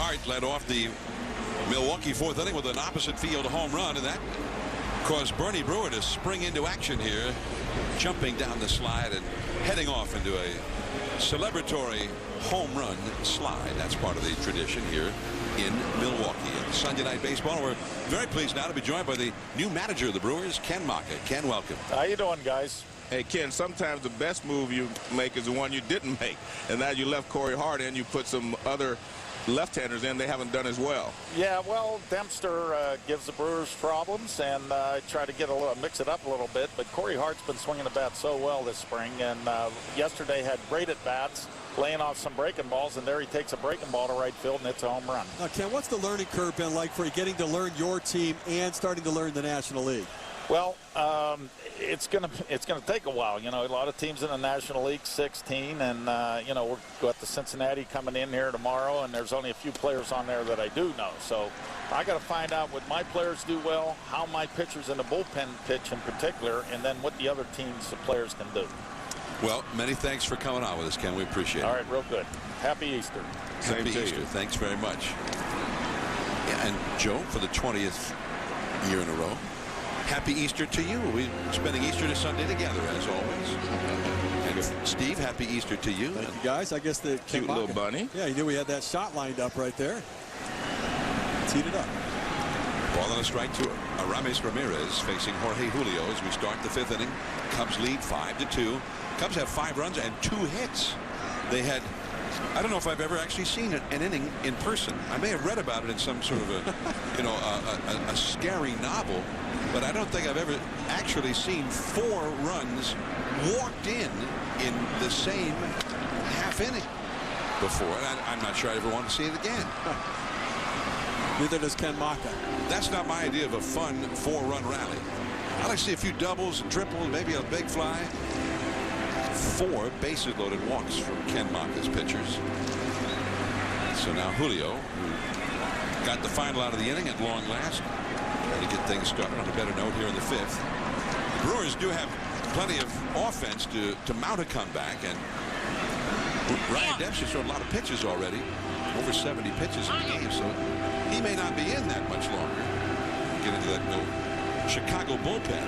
Hart led off the Milwaukee fourth inning with an opposite field home run, and that caused Bernie Brewer to spring into action here, jumping down the slide and heading off into a celebratory home run slide. That's part of the tradition here in Milwaukee. And Sunday Night Baseball, we're very pleased now to be joined by the new manager of the Brewers, Ken Maka. Ken, welcome. How you doing, guys? Hey, Ken, sometimes the best move you make is the one you didn't make. And now you left Corey Hart in, you put some other left-handers in, they haven't done as well. Yeah, well, Dempster gives the Brewers problems, and try to mix it up a little bit. But Corey Hart's been swinging the bat so well this spring, and yesterday had great at-bats, laying off some breaking balls, and there he takes a breaking ball to right field, and it's a home run. Now, Ken, what's the learning curve been like for you, getting to learn your team and starting to learn the National League? Well, it's gonna take a while. You know, a lot of teams in the National League, 16, and you know, we've got the Cincinnati coming in here tomorrow, and there's only a few players on there that I do know. So I got to find out what my players do well, how my pitchers in the bullpen pitch in particular, and then what the other teams, the players can do. Well, many thanks for coming on with us, Ken. We appreciate it. All right, real good. Happy Easter. Happy Easter. Thanks very much. Yeah, and Joe, for the 20th year in a row, happy Easter to you. We're spending Easter to Sunday together, as always. And Steve, happy Easter to you. Thank you, guys. I guess the cute little bunny. Yeah, he knew we had that shot lined up right there. Teed it up. Ball and a strike to Aramis Ramirez facing Jorge Julio as we start the fifth inning. Cubs lead 5-2. Cubs have 5 runs and 2 hits. They had, I don't know if I've ever actually seen an inning in person. I may have read about it in some sort of a, you know, a scary novel, but I don't think I've ever actually seen 4 runs walked in the same half inning before. And I'm not sure I ever want to see it again. Neither does Ken Maka. That's not my idea of a fun 4-run rally. I like to see a few doubles and triples, maybe a big fly. 4 bases loaded walks from Ken Maka's pitchers. So now Julio, who got the final out of the inning at long last, trying to get things started on a better note here in the 5th. The Brewers do have plenty of offense to mount a comeback, and Ryan Dempster's thrown a lot of pitches already, over 70 pitches in the game, so he may not be in that much longer. Get into that Chicago bullpen.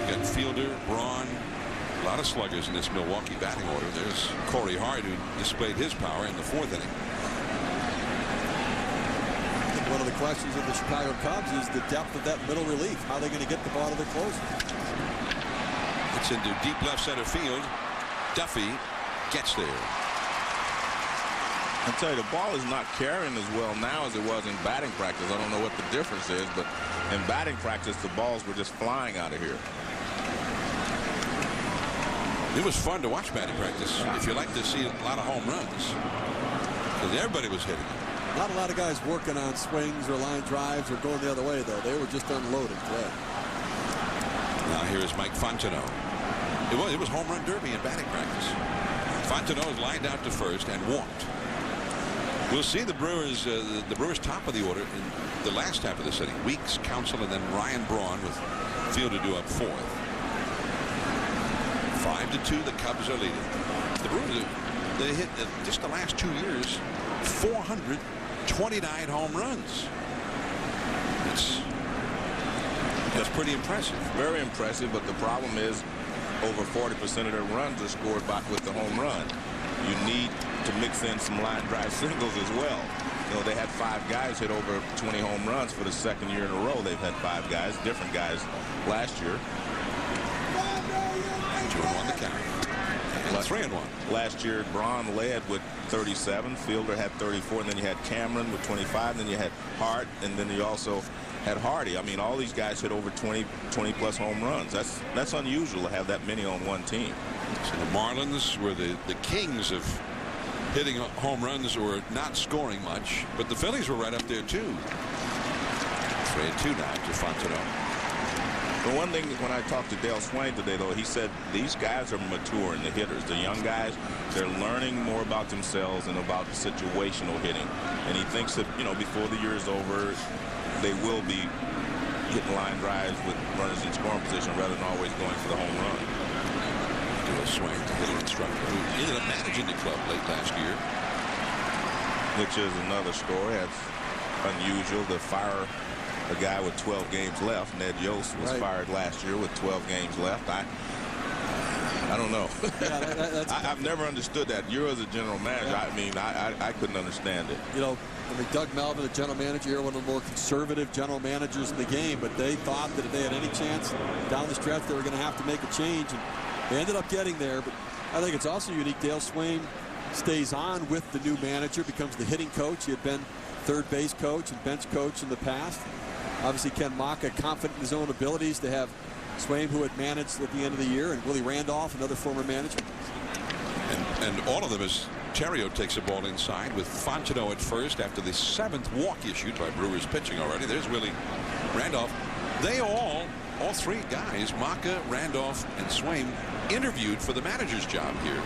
Got Fielder, Braun, a lot of sluggers in this Milwaukee batting order. There's Corey Hart, who displayed his power in the 4th inning. I think one of the questions of the Chicago Cubs is the depth of that middle relief. How are they going to get the ball to the closer? It's into deep left center field. Duffy gets there. I tell you, the ball is not carrying as well now as it was in batting practice. I don't know what the difference is, but in batting practice, the balls were just flying out of here. It was fun to watch batting practice. If you like to see a lot of home runs, because everybody was hitting it. Not a lot of guys working on swings or line drives or going the other way, though. They were just unloaded today. Now here is Mike Fontenot. It was home run derby in batting practice. Fontenot is lined out to first and walked. We'll see the Brewers top of the order in the last half of the inning. Weeks, Counsell, and then Ryan Braun with Fielder due up 4th. 5-2, the Cubs are leading. The Brewers, they hit just the last 2 years 429 home runs. That's pretty impressive. Very impressive, but the problem is over 40% of their runs are scored back with the home run. You need to mix in some line drive singles as well. You know, they had 5 guys hit over 20 home runs for the 2nd year in a row. They've had 5 guys, different guys last year. 2-1 the count. And 3-1. Last year, Braun led with 37. Fielder had 34. And then you had Cameron with 25. Then you had Hart. And then you also had Hardy. I mean, all these guys hit over 20-plus home runs. That's unusual to have that many on one team. So the Marlins were the kings of hitting home runs or not scoring much. But the Phillies were right up there, too. 3-2 now to Fontenot. The one thing when I talked to Dale Swain today, though, he said these guys are maturing, the hitters. The young guys, they're learning more about themselves and about situational hitting. And he thinks that, you know, before the year is over, they will be hitting line drives with runners in scoring position rather than always going for the home run. Dale Swain, the hitter instructor, who ended up managing the club late last year. which is another story. That's unusual to fire a guy with 12 games left. Ned Yost was fired last year with 12 games left. I don't know. Yeah, I've never understood that. You're as a general manager. Yeah. I mean, I couldn't understand it. You know, I mean, Doug Melvin, the general manager here, one of the more conservative general managers in the game, but they thought that if they had any chance down the stretch, they were going to have to make a change, and they ended up getting there. But I think it's also unique. Dale Swain stays on with the new manager, becomes the hitting coach. He had been third base coach and bench coach in the past. Obviously, Ken Maka confident in his own abilities to have Swain, who had managed at the end of the year, and Willie Randolph, another former manager. And all of them is Theriot takes the ball inside with Fontenot at first after the 7th walk issued by Brewers pitching already. There's Willie Randolph. They all three guys, Maka, Randolph, and Swain, interviewed for the manager's job here.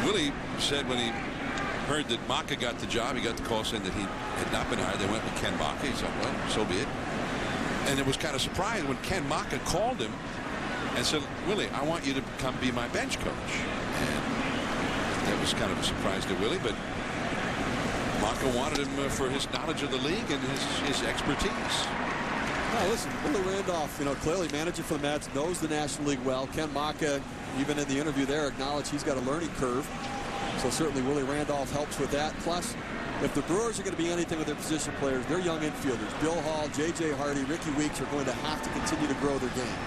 Willie said when he heard that Maka got the job, he got the call saying that he had not been hired. They went with Ken Maka. He said, well, so be it. And it was kind of surprising when Ken Maka called him and said, Willie, I want you to come be my bench coach. And that was kind of a surprise to Willie, but Maka wanted him for his knowledge of the league and his expertise. Well, listen, Willie Randolph, you know, clearly manager for the Mets, knows the National League well. Ken Maka, even in the interview there, acknowledged he's got a learning curve. So certainly Willie Randolph helps with that. Plus, if the Brewers are going to be anything with their position players, they're young infielders. Bill Hall, J.J. Hardy, Ricky Weeks are going to have to continue to grow their game.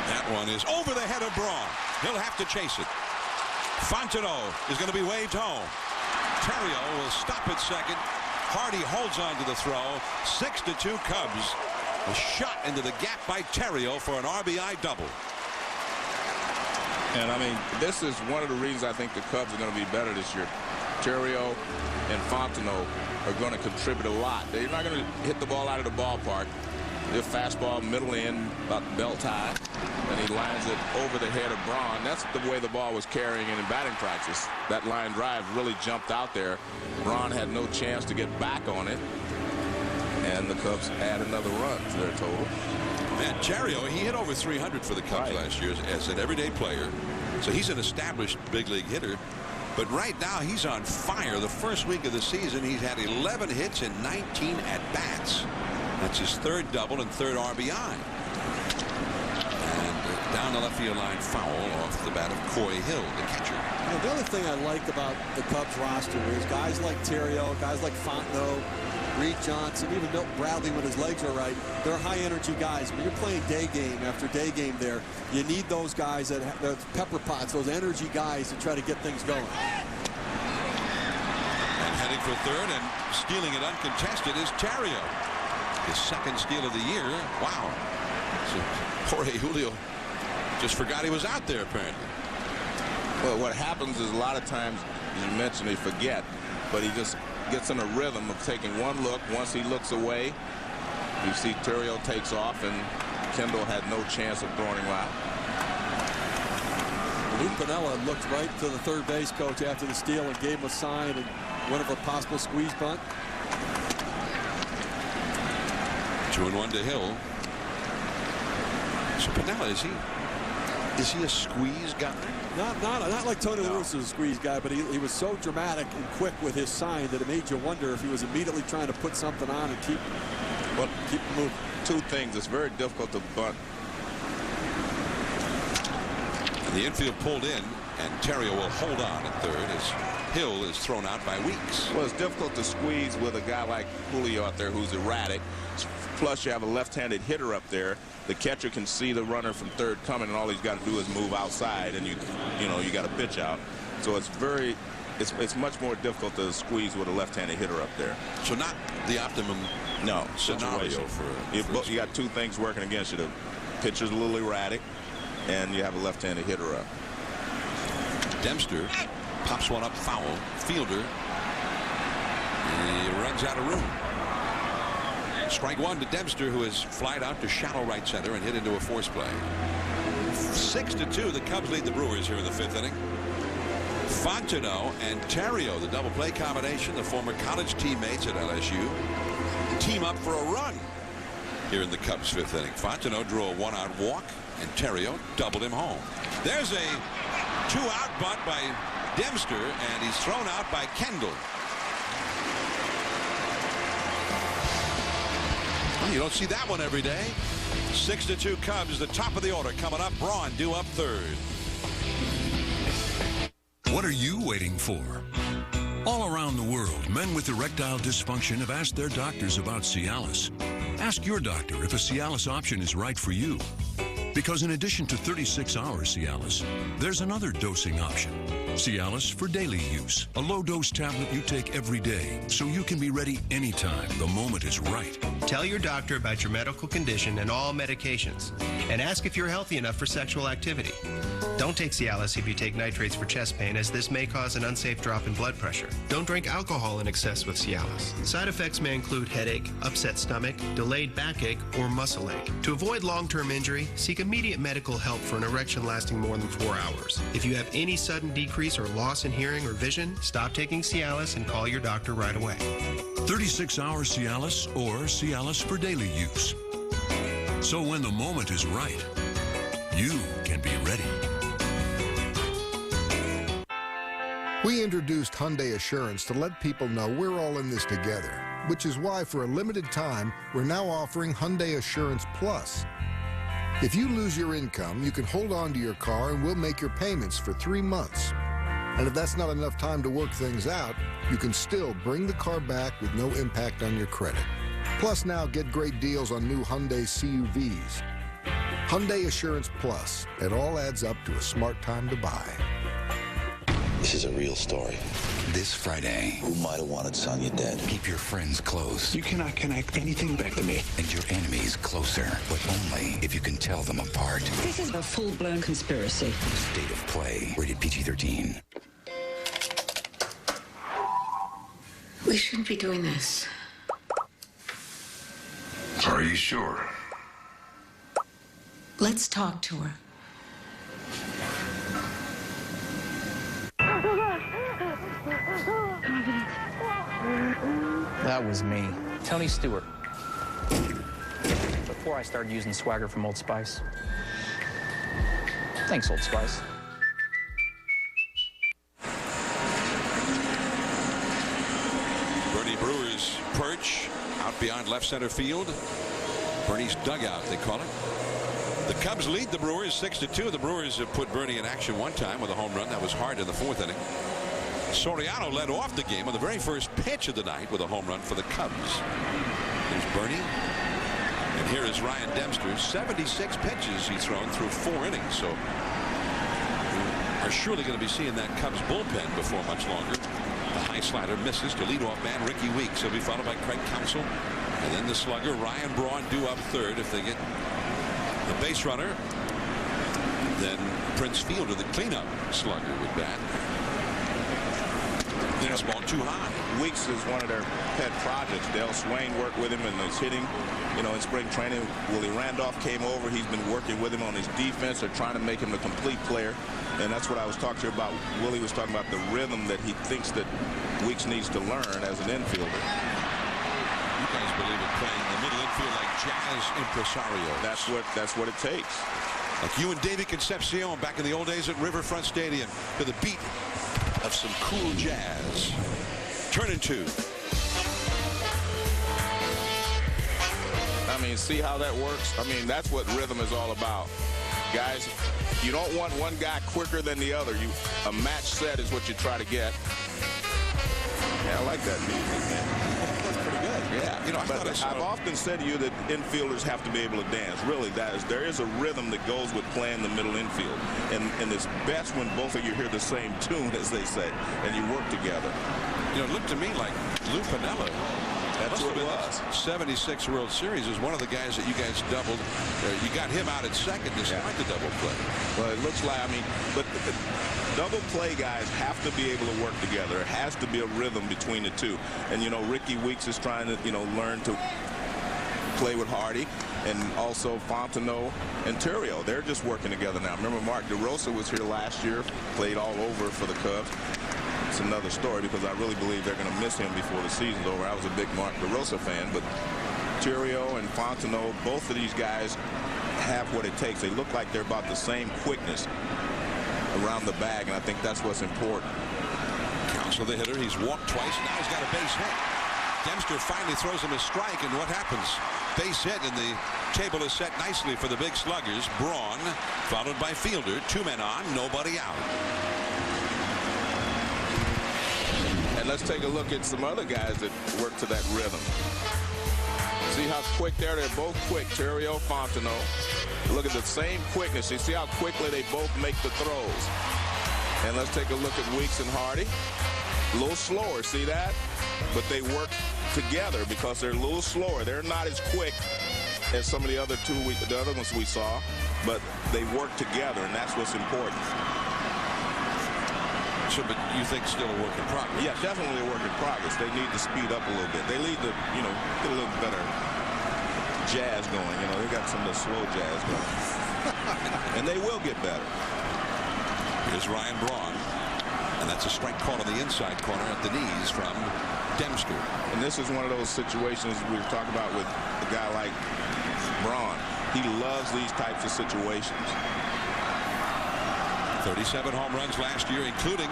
That one is over the head of Braun. He'll have to chase it. Fontenot is going to be waved home. Theriot will stop at second. Hardy holds on to the throw. 6-2 Cubs. A shot into the gap by Theriot for an RBI double. And I mean, this is one of the reasons I think the Cubs are going to be better this year. Theriot and Fontenot are going to contribute a lot. They're not going to hit the ball out of the ballpark. Their fastball middle in about belt high, and he lines it over the head of Braun. That's the way the ball was carrying in batting practice. That line drive really jumped out there. Braun had no chance to get back on it, and the Cubs add another run to their total. Man, Theriot, he hit over 300 for the Cubs last year as an everyday player. So he's an established big league hitter. But right now he's on fire. The first week of the season he's had 11 hits and 19 at-bats. That's his 3rd double and 3rd RBI. And down the left field line foul off the bat of Coy Hill, the catcher. You know, the other thing I like about the Cubs roster is guys like Theriot, guys like Fontenot, Reed Johnson, even Milton Bradley when his legs are right. They're high energy guys. When you're playing day game after day game there, you need those guys that have those pepper pots, those energy guys to try to get things going. And heading for 3rd and stealing it uncontested is Theriot. His 2nd steal of the year. Wow. So Jorge Julio just forgot he was out there apparently. Well, what happens is a lot of times, as you mentioned, they forget, but he just gets in a rhythm of taking one look. Once he looks away, you see Theriot takes off, and Kendall had no chance of throwing him out. Lou Piniella looked right to the 3rd base coach after the steal and gave him a sign and one of a possible squeeze bunt. 2-1 to Hill. So Piniella, is he a squeeze guy? Not like Tony Lewis is a squeeze guy, but he was so dramatic and quick with his sign that it made you wonder if he was immediately trying to put something on and keep moving. 2 things. It's very difficult to bunt. And the infield pulled in, and Theriot will hold on at 3rd as Hill is thrown out by Weeks. Well, it's difficult to squeeze with a guy like Julio out there who's erratic. Plus, you have a left-handed hitter up there. The catcher can see the runner from 3rd coming, and all he's got to do is move outside, and you got a pitch out. So it's much more difficult to squeeze with a left-handed hitter up there. So not the optimum scenario for you got 2 things working against you. The pitcher's a little erratic, and you have a left-handed hitter up. Dempster pops one up foul. Fielder, he runs out of room. Strike 1 to Dempster, who has flied out to shallow right center and hit into a force play. 6-2. The Cubs lead the Brewers here in the 5th inning. Fontenot and Theriot, the double play combination, the former college teammates at LSU, team up for a run here in the Cubs' 5th inning. Fontenot drew a 1-out walk, and Theriot doubled him home. There's a 2-out bunt by Dempster, and he's thrown out by Kendall. Well, you don't see that one every day. 6-2 Cubs, the top of the order coming up. Braun due up third. What are you waiting for? All around the world, men with erectile dysfunction have asked their doctors about Cialis. Ask your doctor if a Cialis option is right for you. Because in addition to 36-hour Cialis, there's another dosing option. Cialis for daily use, a low-dose tablet you take every day, so you can be ready anytime the moment is right. Tell your doctor about your medical condition and all medications, and ask if you're healthy enough for sexual activity. Don't take Cialis if you take nitrates for chest pain, as this may cause an unsafe drop in blood pressure. Don't drink alcohol in excess with Cialis. Side effects may include headache, upset stomach, delayed backache, or muscle ache. To avoid long-term injury, seek immediate medical help for an erection lasting more than 4 hours. If you have any sudden decrease or loss in hearing or vision, stop taking Cialis and call your doctor right away. 36-hour Cialis or Cialis for daily use. So when the moment is right, you can be ready. We introduced Hyundai Assurance to let people know we're all in this together, which is why for a limited time, we're now offering Hyundai Assurance Plus. If you lose your income, you can hold on to your car and we'll make your payments for 3 months. And if that's not enough time to work things out, you can still bring the car back with no impact on your credit. Plus now get great deals on new Hyundai CUVs. Hyundai Assurance Plus. It all adds up to a smart time to buy. This is a real story. This Friday. Who might have wanted Sonya dead? Keep your friends close. You cannot connect anything back to me. And your enemies closer, but only if you can tell them apart. This is a full-blown conspiracy. State of Play. Rated PG-13. We shouldn't be doing this. Are you sure? Let's talk to her. That was me, Tony Stewart. Before I started using swagger from Old Spice. Thanks, Old Spice. Bernie Brewer's perch out beyond left center field. Bernie's dugout, they call it. The Cubs lead the Brewers 6-2. The Brewers have put Bernie in action one time with a home run. That was hard in the 4th inning. Soriano led off the game on the very first pitch of the night with a home run for the Cubs. There's Bernie. And here is Ryan Dempster. 76 pitches he's thrown through 4 innings. So we are surely going to be seeing that Cubs bullpen before much longer. The high slider misses to leadoff man Ricky Weeks. He'll be followed by Craig Counsell. And then the slugger Ryan Braun due up third. If they get the base runner, then Prince Fielder, the cleanup slugger, would bat. There's ball too high. Weeks is one of their pet projects. Dale Swain worked with him in his hitting, in spring training. Willie Randolph came over. He's been working with him on his defense. They're trying to make him a complete player. And that's what I was talking to you about. Willie was talking about the rhythm that he thinks that Weeks needs to learn as an infielder. You guys believe in playing the middle infield like jazz impresarios. That's what it takes. Like you and David Concepcion back in the old days at Riverfront Stadium to the beat of some cool jazz. Turning 2. I mean, see how that works? I mean, that's what rhythm is all about. Guys, you don't want one guy quicker than the other. A match set is what you try to get. Yeah, I like that music, man. That's pretty good. Yeah. I've often said to you that infielders have to be able to dance. Really, there is a rhythm that goes with playing the middle infield. And it's best when both of you hear the same tune, as they say, and you work together. It looked to me like Lou Piniella. That's what it was. 76 World Series is one of the guys that you guys doubled. You got him out at second despite the double play. Well, it looks like, but the double play guys have to be able to work together. There has to be a rhythm between the two. And, Ricky Weeks is trying to, learn to play with Hardy, and also Fontenot and Terrio. They're just working together now. Remember, Mark DeRosa was here last year, played all over for the Cubs. It's another story because I really believe they're going to miss him before the season's over. I was a big Mark DeRosa fan, but Terrio and Fontenot, both of these guys have what it takes. They look like they're about the same quickness. around the bag, and I think that's what's important. Counts with the hitter. He's walked twice. Now he's got a base hit. Dempster finally throws him a strike, and what happens? Base hit, and the table is set nicely for the big sluggers. Braun, followed by Fielder. 2 men on, nobody out. And let's take a look at some other guys that work to that rhythm. See how quick they're both quick. Terrio, Fontenot. Look at the same quickness. You see how quickly they both make the throws. And let's take a look at Weeks and Hardy. A little slower, see that? But they work together because they're a little slower. They're not as quick as some of the other ones we saw, but they work together, and that's what's important. So, but you think still a work in progress? Yeah, definitely a work in progress. They need to speed up a little bit. They need to, get a little better jazz going. They got some of the slow jazz going. And they will get better. Here's Ryan Braun. And that's a strike caught on the inside corner at the knees from Dempster. And this is one of those situations we were talking about with a guy like Braun. He loves these types of situations. 37 home runs last year, including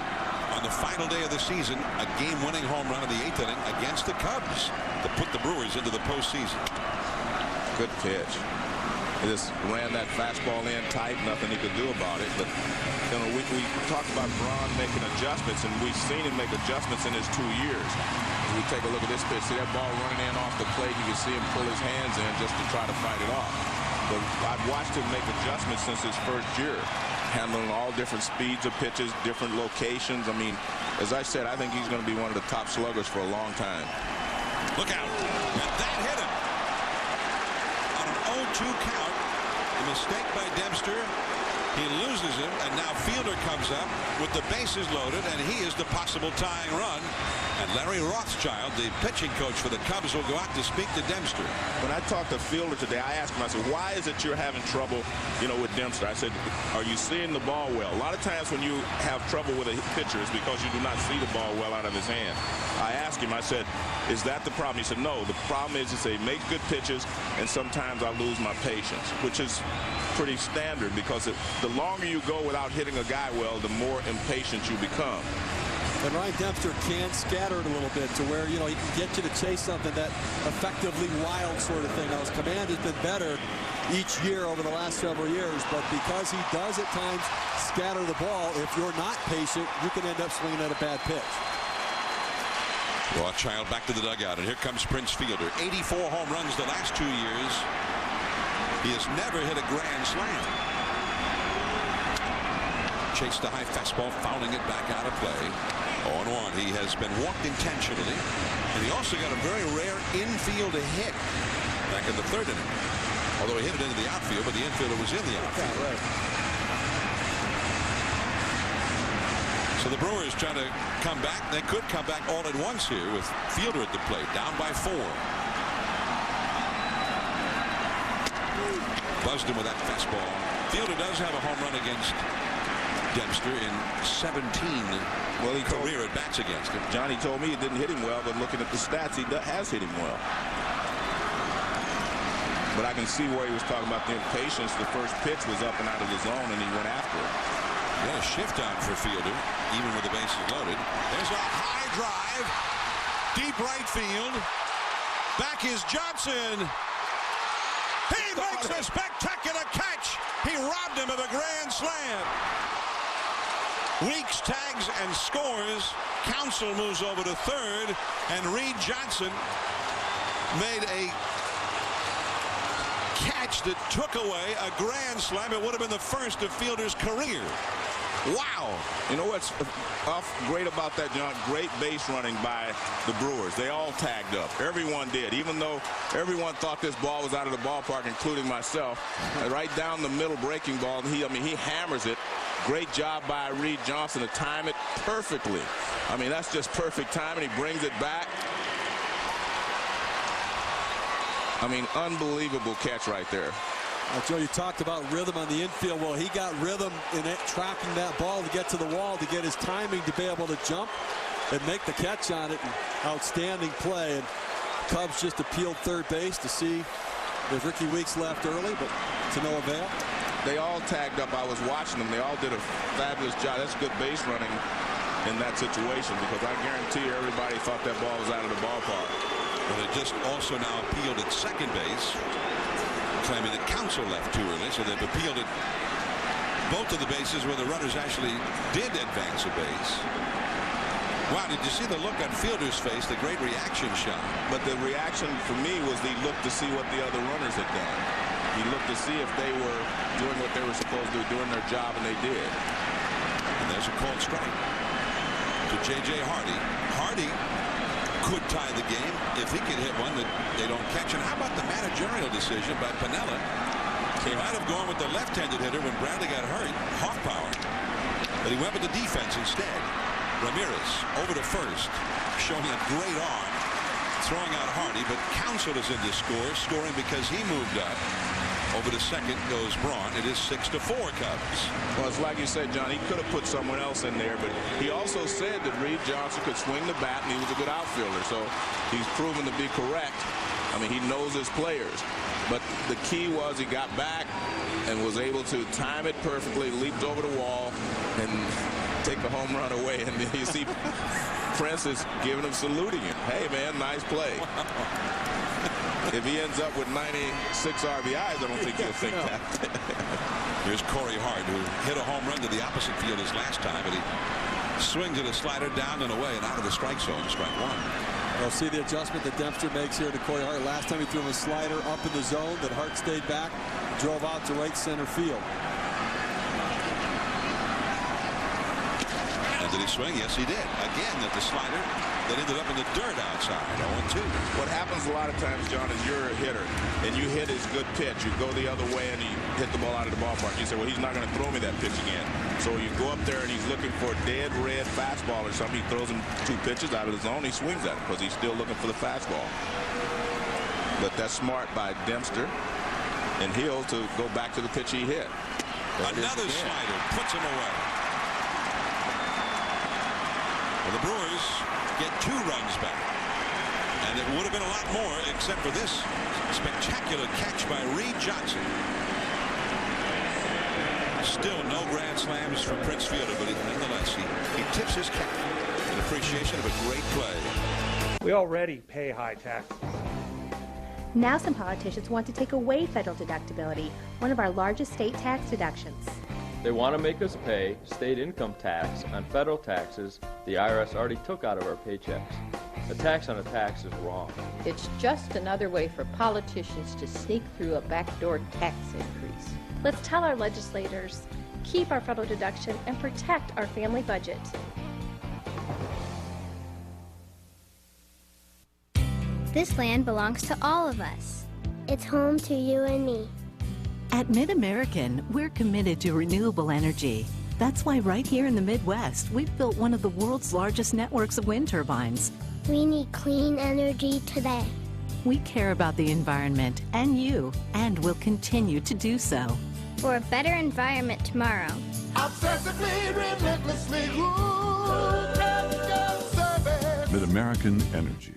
on the final day of the season, a game-winning home run in the 8th inning against the Cubs to put the Brewers into the postseason. Good pitch. He just ran that fastball in tight, nothing he could do about it. But we talked about Braun making adjustments, and we've seen him make adjustments in his 2 years. As we take a look at this pitch, see that ball running in off the plate, you can see him pull his hands in just to try to fight it off. But I've watched him make adjustments since his first year, handling all different speeds of pitches, different locations. I mean, as I said, I think he's going to be one of the top sluggers for a long time. Look out. And that hit him. On an 0-2 count, the mistake by Dempster. He loses him, and now Fielder comes up with the bases loaded, and he is the possible tying run. And Larry Rothschild, the pitching coach for the Cubs, will go out to speak to Dempster. When I talked to Fielder today, I asked him, I said, why is it you're having trouble, with Dempster? I said, are you seeing the ball well? A lot of times when you have trouble with a pitcher, it's because you do not see the ball well out of his hand. I asked him, I said, is that the problem? He said, no, the problem is they make good pitches, and sometimes I lose my patience, which is pretty standard because the longer you go without hitting a guy well, the more impatient you become. And Ryan Dempster can scatter it a little bit to where, he can get you to chase something that effectively wild sort of thing. Now, his command has been better each year over the last several years, but because he does at times scatter the ball, if you're not patient, you can end up swinging at a bad pitch. Rothschild back to the dugout, and here comes Prince Fielder. 84 home runs the last 2 years. He has never hit a grand slam. Chased the high fastball, fouling it back out of play. 0-1. He has been walked intentionally, and he also got a very rare infield hit back in the 3rd inning. Although he hit it into the outfield, but the infielder was in the outfield. Yeah, right. So the Brewers trying to come back. They could come back all at once here with Fielder at the plate, down by 4. Buzzed him with that fastball. Fielder does have a home run against Dempster in 17 career at bats against him. Johnny told me he didn't hit him well, but looking at the stats, he has hit him well. But I can see where he was talking about the impatience. The first pitch was up and out of the zone, and he went after it. Yeah, a shift out for Fielder, even with the bases loaded. There's a high drive, deep right field. Back is Johnson. He makes a spectacular catch. He robbed him of a grand slam. Weeks tags and scores. Counsell moves over to 3rd, and Reed Johnson made a catch that took away a grand slam. It would have been the first of Fielder's career. Wow. You know what's great about that, John? Great base running by the Brewers. They all tagged up. Everyone did, even though everyone thought this ball was out of the ballpark, including myself. Right down the middle breaking ball, and he hammers it. Great job by Reed Johnson to time it perfectly. I mean, that's just perfect timing. He brings it back. I mean, unbelievable catch right there. Joe, you talked about rhythm on the infield. Well, he got rhythm in it, tracking that ball to get to the wall, to get his timing to be able to jump and make the catch on it. Outstanding play. And Cubs just appealed third base to see if Ricky Weeks left early, but to no avail. they all tagged up. I was watching them. They all did a fabulous job. That's good base running in that situation, because I guarantee you everybody thought that ball was out of the ballpark. Well, they just also now appealed at second base, claiming that Counsell left too early, so they've appealed at both of the bases where the runners actually did advance a base. Wow, did you see the look on Fielder's face, the great reaction shot? But the reaction for me was he looked to see what the other runners had done. He looked to see if they were doing what they were supposed to do, doing their job, and they did. And there's a called strike to J.J. Hardy. Hardy could tie the game if he could hit one that they don't catch. And how about the managerial decision by Piniella? He might have gone with the left-handed hitter when Bradley got hurt, Hoffbauer, but he went with the defense instead. Ramirez over to first, showing a great arm, throwing out Hardy, but Counsell is in the score, scoring because he moved up. Over to second goes Braun. It is 6-4 Cubs. Well, it's like you said, John, he could have put someone else in there, but he also said that Reed Johnson could swing the bat and he was a good outfielder, so he's proven to be correct. I mean, he knows his players, but the key was he got back and was able to time it perfectly, leaped over the wall and take a home run away. And then you see Francis giving him, saluting him. Hey, man, nice play. If he ends up with 96 RBIs, I don't think he'll think that. Here's Corey Hart, who hit a home run to the opposite field as last time, but he swings at a slider down and away and out of the strike zone. Strike one. Well, see the adjustment that Dempster makes here to Corey Hart. Last time he threw him a slider up in the zone, that Hart stayed back, drove out to right center field. And did he swing? Yes, he did. Again, at the slider that ended up in the dirt outside. 0-2. What happens a lot of times, John, is you're a hitter and you hit his good pitch. You go the other way and you hit the ball out of the ballpark. You say, well, he's not going to throw me that pitch again. So you go up there and he's looking for a dead red fastball or something. He throws him 2 pitches out of the zone. He swings at it because he's still looking for the fastball. But that's smart by Dempster and Hill to go back to the pitch he hit. Another slider puts him away. Well, the Brewers get 2 runs back. And it would have been a lot more except for this spectacular catch by Reed Johnson. Still no grand slams from Prince Fielder, but nonetheless, he tips his cap in appreciation of a great play. We already pay high taxes. Now some politicians want to take away federal deductibility, one of our largest state tax deductions. They want to make us pay state income tax on federal taxes the IRS already took out of our paychecks. A tax on a tax is wrong. It's just another way for politicians to sneak through a backdoor tax increase. Let's tell our legislators, keep our federal deduction and protect our family budget. This land belongs to all of us. It's home to you and me. At MidAmerican, we're committed to renewable energy. That's why right here in the Midwest, we've built one of the world's largest networks of wind turbines. We need clean energy today. We care about the environment and you, and will continue to do so. For a better environment tomorrow. Obsessively, relentlessly, service. MidAmerican Energy.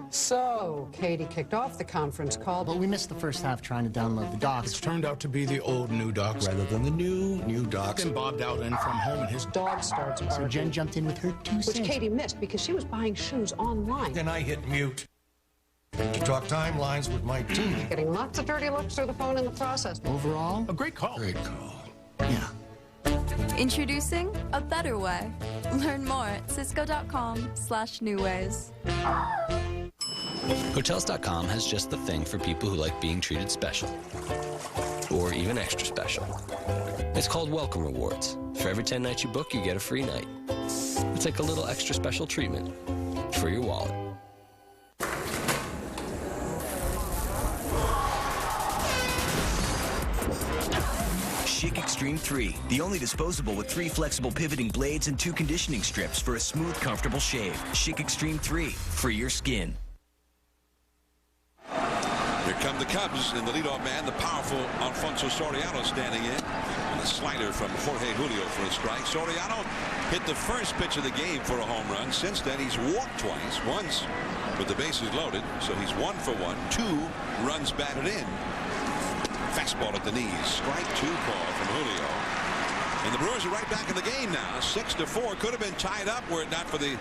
So, Katie kicked off the conference call, but we missed the first half trying to download the docs. It's turned out to be the old new docs rather than the new docs. And Bob dialed in from home and his dog starts barking. So Jen jumped in with her 2 cents. Which Katie missed because she was buying shoes online. Then I hit mute to talk timelines with my team. Getting lots of dirty looks through the phone in the process. Overall, a great call. Great call. Yeah. Introducing a better way. Learn more at cisco.com/newways. Hotels.com has just the thing for people who like being treated special, or even extra special. It's called Welcome Rewards. For every 10 nights you book, you get a free night. It's like a little extra special treatment for your wallet. Schick Extreme 3, the only disposable with 3 flexible pivoting blades and 2 conditioning strips for a smooth, comfortable shave. Schick Extreme 3, for your skin. Here come the Cubs, and the leadoff man, the powerful Alfonso Soriano, standing in. And a slider from Jorge Julio for a strike. Soriano hit the first pitch of the game for a home run. Since then, he's walked twice, once with the bases loaded. So he's 1 for 1, 2 runs batted in. fastball at the knees. Strike 2 call from Julio. And the Brewers are right back in the game now. 6-4. Could have been tied up were it not for the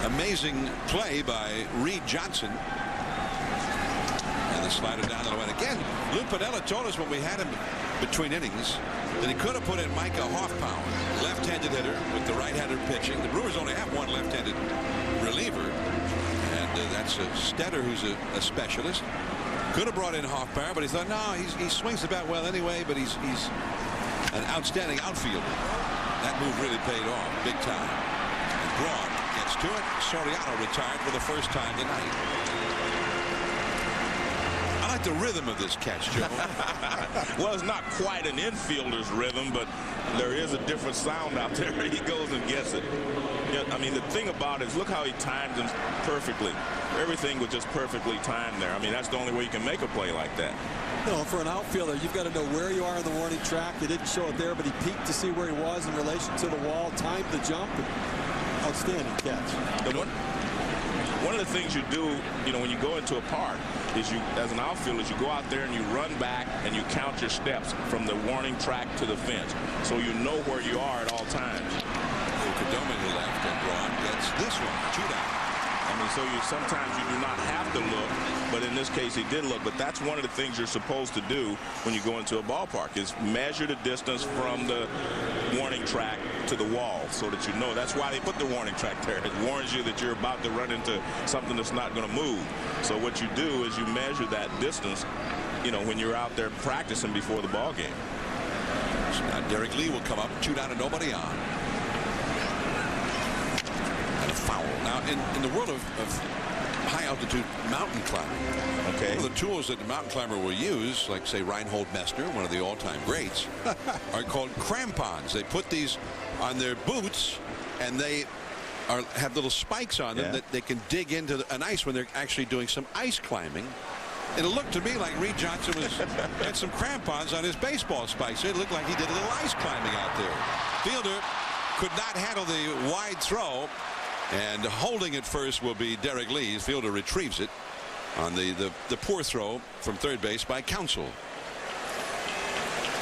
amazing play by Reed Johnson. And the slider down the line. Again, Lou Piniella told us when we had him between innings that he could have put in Micah Hoffpower, left-handed hitter with the right-hander pitching. The Brewers only have one left-handed reliever, and that's Stetter, who's a specialist. Could have brought in Hoffpower, but he thought, no, he swings the bat well anyway, but he's an outstanding outfielder. That move really paid off big time. And Braun gets to it. Soriano retired for the first time tonight. I like the rhythm of this catch, Joe. Well, it's not quite an infielder's rhythm, but there is a different sound out there. He goes and gets it. Yeah, I mean, the thing about it is look how he timed him perfectly. Everything was just perfectly timed there. I mean, that's the only way you can make a play like that. No, for an outfielder, you've got to know where you are in the warning track. They didn't show it there, but he peeked to see where he was in relation to the wall, timed the jump, and outstanding catch. One of the things you do, you know, when you go into a park is you, as an outfielder, you go out there and you run back and you count your steps from the warning track to the fence, so you know where you are at all times. Kadoma to left, and Braun gets this one, 2 down. I mean, so sometimes you do not have to look, but in this case he did look. But that's one of the things you're supposed to do when you go into a ballpark is measure the distance from the warning track to the wall so that you know. That's why they put the warning track there. It warns you that you're about to run into something that's not going to move. So what you do is you measure that distance, you know, when you're out there practicing before the ball game. So now Derek Lee will come up, 2 down and nobody on. And a foul. Now in the world of high altitude mountain climbing, okay, one of the tools that the mountain climber will use, like say Reinhold Messner, one of the all-time greats, are called crampons. They put these on their boots and they have little spikes on them that they can dig into an ice when they're actually doing some ice climbing. It looked to me like Reed Johnson had some crampons on his baseball spikes. It looked like he did a little ice climbing out there. Fielder could not handle the wide throw, and holding it first will be Derek Lee. Fielder retrieves it on the poor throw from third base by Counsell.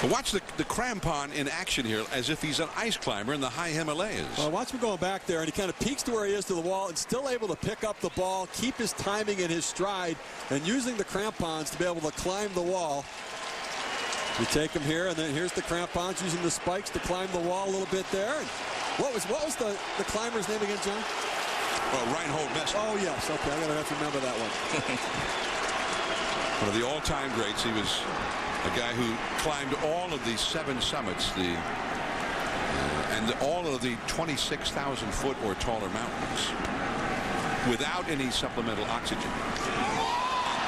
But watch the crampon in action here as if he's an ice climber in the high Himalayas. Well, watch him going back there, and he kind of peeks to where he is to the wall and still able to pick up the ball, keep his timing in his stride, and using the crampons to be able to climb the wall. You take him here, and then here's the crampons using the spikes to climb the wall a little bit there. And what was the climber's name again, John? Well, Reinhold Messner. Oh, yes. Okay, I'm going to have to remember that one. One of the all-time greats. He was a guy who climbed all of the 7 summits, and all of the 26,000-foot or taller mountains without any supplemental oxygen. And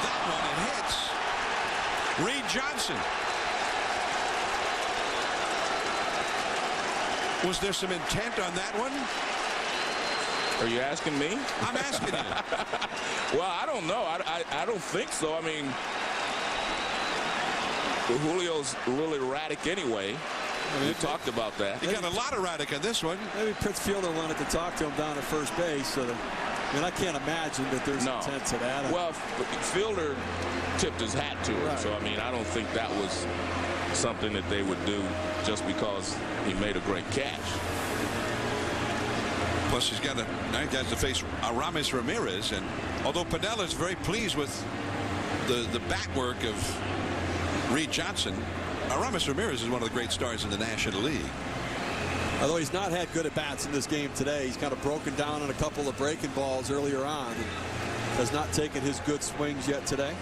that one, it hits Reed Johnson. Was there some intent on that one? Are you asking me? I'm asking you. Well, I don't know. I don't think so. I mean, Julio's a little erratic anyway. We talked about that. He got a lot erratic on this one. Maybe Prince Fielder wanted to talk to him down at first base. So I mean, I can't imagine that there's intent to that. Well, Fielder tipped his hat to him. Right. So, I mean, I don't think that was something that they would do just because he made a great catch. Plus, he's got now he has to face Aramis Ramirez, and although Piniella is very pleased with the bat work of Reed Johnson, Aramis Ramirez is one of the great stars in the National League. Although he's not had good at bats in this game today, he's kind of broken down on a couple of breaking balls earlier on, and has not taken his good swings yet today.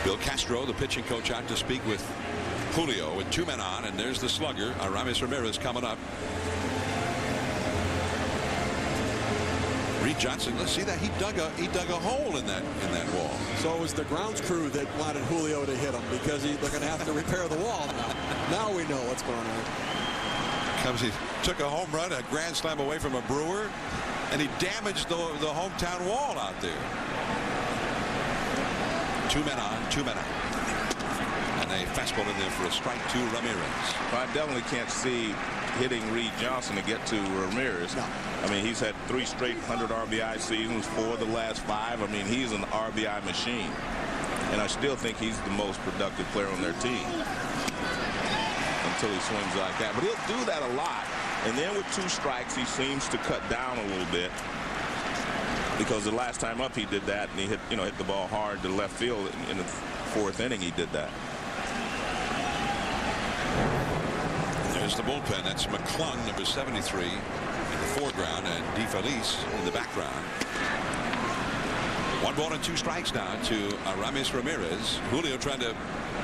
Bill Castro, the pitching coach, out to speak with Julio with 2 men on, and there's the slugger, Aramis Ramirez, coming up. Reed Johnson, let's see that he dug a hole in that wall. So it was the grounds crew that wanted Julio to hit him because they're going to have to repair the wall now. Now we know what's going on. He took a home run, a grand slam away from a Brewer, and he damaged the hometown wall out there. 2 men on, 2 men out. And a fastball in there for a strike to Ramirez. Well, I definitely can't see hitting Reed Johnson to get to Ramirez. No. I mean, he's had 3 straight 100 RBI seasons, 4 of the last 5. I mean, he's an RBI machine. And I still think he's the most productive player on their team until he swings like that. But he'll do that a lot. And then with 2 strikes, he seems to cut down a little bit. Because the last time up he did that, and he hit the ball hard to left field in the 4th inning. He did that. There's the bullpen. That's McClung, number 73, in the foreground, and DeFelice in the background. 1 ball and 2 strikes now to Aramis Ramirez. Julio trying to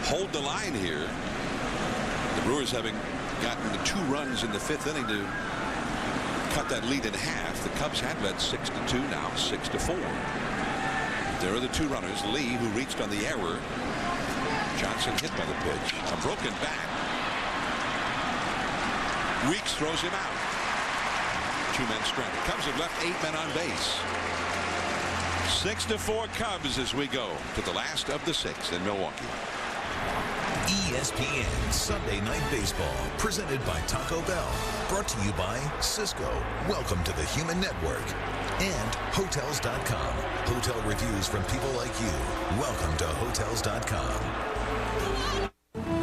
hold the line here. The Brewers having gotten the 2 runs in the 5th inning to cut that lead in half. The Cubs had led 6-2, now 6-4. There are the 2 runners. Lee, who reached on the error. Johnson hit by the pitch. A broken bat. Weeks throws him out. 2-men stranded. Cubs have left 8 men on base. 6-4 Cubs as we go to the last of the 6 in Milwaukee. ESPN Sunday Night Baseball, presented by Taco Bell. Brought to you by Cisco. Welcome to the Human Network. And Hotels.com. Hotel reviews from people like you. Welcome to Hotels.com.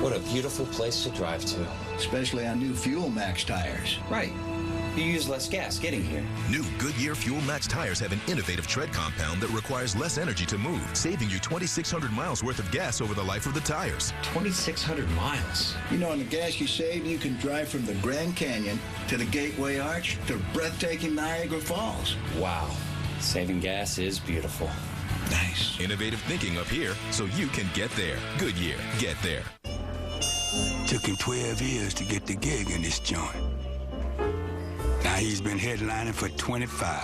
What a beautiful place to drive to. Especially on new Fuel Max tires. Right. You use less gas getting here. New Goodyear Fuel Max tires have an innovative tread compound that requires less energy to move, saving you 2,600 miles worth of gas over the life of the tires. 2,600 miles. You know, on the gas you save, you can drive from the Grand Canyon to the Gateway Arch to breathtaking Niagara Falls. Wow. Saving gas is beautiful. Nice. Innovative thinking up here so you can get there. Goodyear. Get there. Took him 12 years to get the gig in this joint. Now he's been headlining for 25.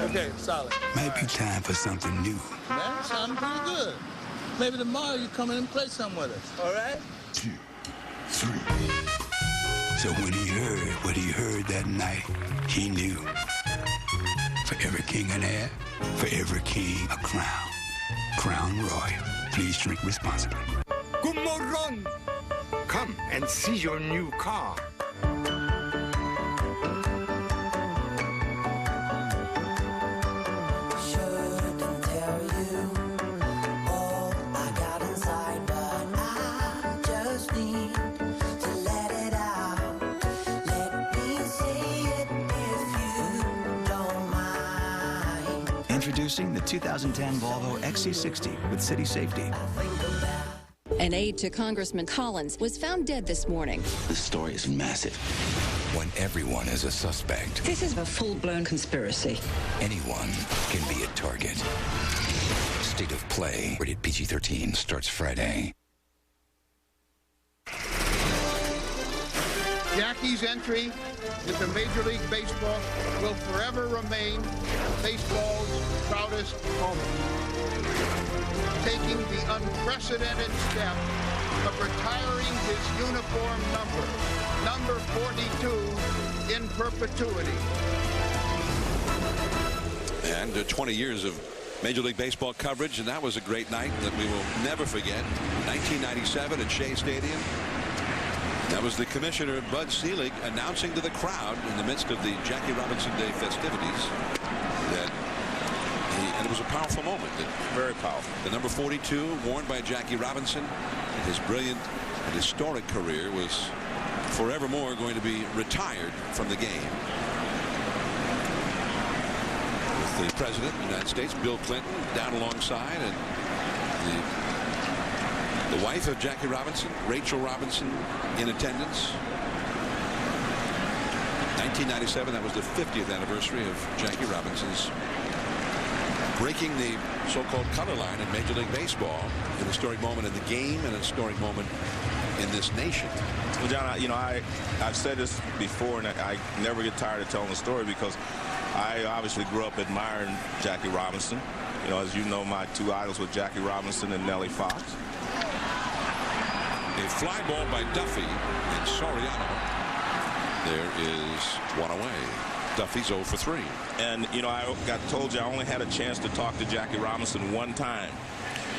Okay, solid. Might be time for something new. That sounded pretty good. Maybe tomorrow you come in and play some with us, all right? 2, 3. So when he heard what he heard that night, he knew. For every king an heir, for every king a crown. Crown Royal. Please drink responsibly. Good morning. Come and see your new car. Introducing the 2010 Volvo XC60 with City Safety. An aide to Congressman Collins was found dead this morning. This story is massive. When everyone is a suspect, This is a full-blown conspiracy. anyone can be a target. State of Play, rated PG-13, starts Friday. Jackie's entry into Major League Baseball will forever remain baseball's proudest moment. Taking the unprecedented step of retiring his uniform number 42, in perpetuity. And 20 years of Major League Baseball coverage, and that was a great night that we will never forget. 1997 at Shea Stadium. That was the commissioner, Bud Selig, announcing to the crowd in the midst of the Jackie Robinson Day festivities that and it was a powerful moment. Very powerful. The number 42, worn by Jackie Robinson, in his brilliant and historic career, was forevermore going to be retired from the game. With the President of the United States, Bill Clinton, down alongside, and the wife of Jackie Robinson, Rachel Robinson, in attendance. 1997, that was the 50th anniversary of Jackie Robinson's breaking the so-called color line in Major League Baseball. An historic moment in the game and a historic moment in this nation. Well, John, I've said this before, and I never get tired of telling the story because I obviously grew up admiring Jackie Robinson. You know, as you know, my 2 idols were Jackie Robinson and Nellie Fox. A fly ball by Duffy and Soriano. There is one away. Duffy's 0 for 3. And, you know, I told you I only had a chance to talk to Jackie Robinson one time.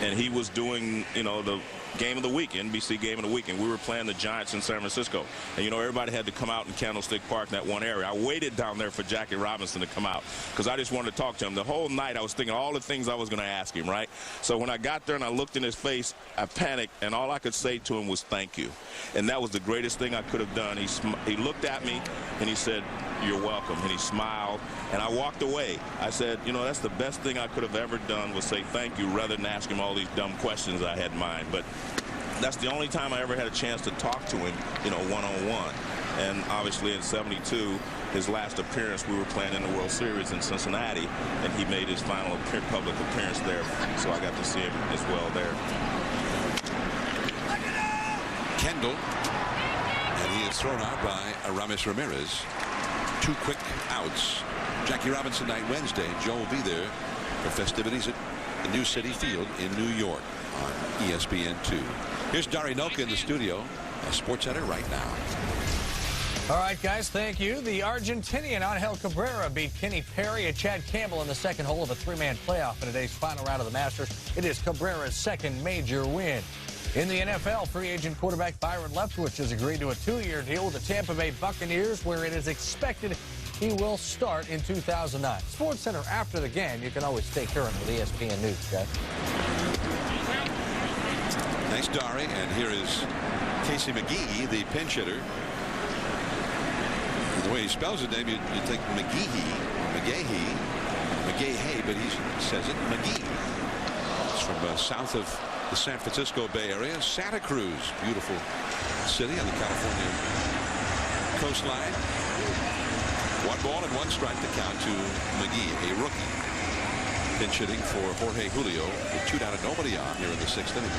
And he was doing, you know, the game of the week, NBC game of the week, and we were playing the Giants in San Francisco. And, you know, everybody had to come out in Candlestick Park in that one area. I waited down there for Jackie Robinson to come out because I just wanted to talk to him. The whole night I was thinking all the things I was going to ask him, right? So when I got there and I looked in his face, I panicked, and all I could say to him was thank you. And that was the greatest thing I could have done. He looked at me, and he said, "You're welcome," and he smiled, and I walked away. I said, you know, that's the best thing I could have ever done was say thank you rather than ask him all these dumb questions I had in mind. But that's the only time I ever had a chance to talk to him, you know, one-on-one. And obviously in '72, his last appearance, we were playing in the World Series in Cincinnati, and he made his final public appearance there, so I got to see him as well there. Kendall, and he is thrown out by Aramis Ramirez. 2 quick outs. Jackie Robinson night Wednesday. Joe will be there for festivities at the New City Field in New York on ESPN2. Here's Dari Noka in the studio, SportsCenter right now. All right, guys, thank you. The Argentinian Angel Cabrera beat Kenny Perry and Chad Campbell in the second hole of a 3-man playoff in today's final round of the Masters. It is Cabrera's second major win. In the NFL, free agent quarterback Byron Leftwich has agreed to a 2-year deal with the Tampa Bay Buccaneers, where it is expected he will start in 2009. SportsCenter after the game. You can always stay current with ESPN News, guys. Nice, Dari. And here is Casey McGehee, the pinch hitter. The way he spells his name, you think McGehee, but he says it McGee. It's from south of the San Francisco Bay Area. Santa Cruz, beautiful city on the California coastline. 1 ball and 1 strike to count to McGee, a rookie. Pinch hitting for Jorge Julio with 2 down and nobody on here in the 6th inning.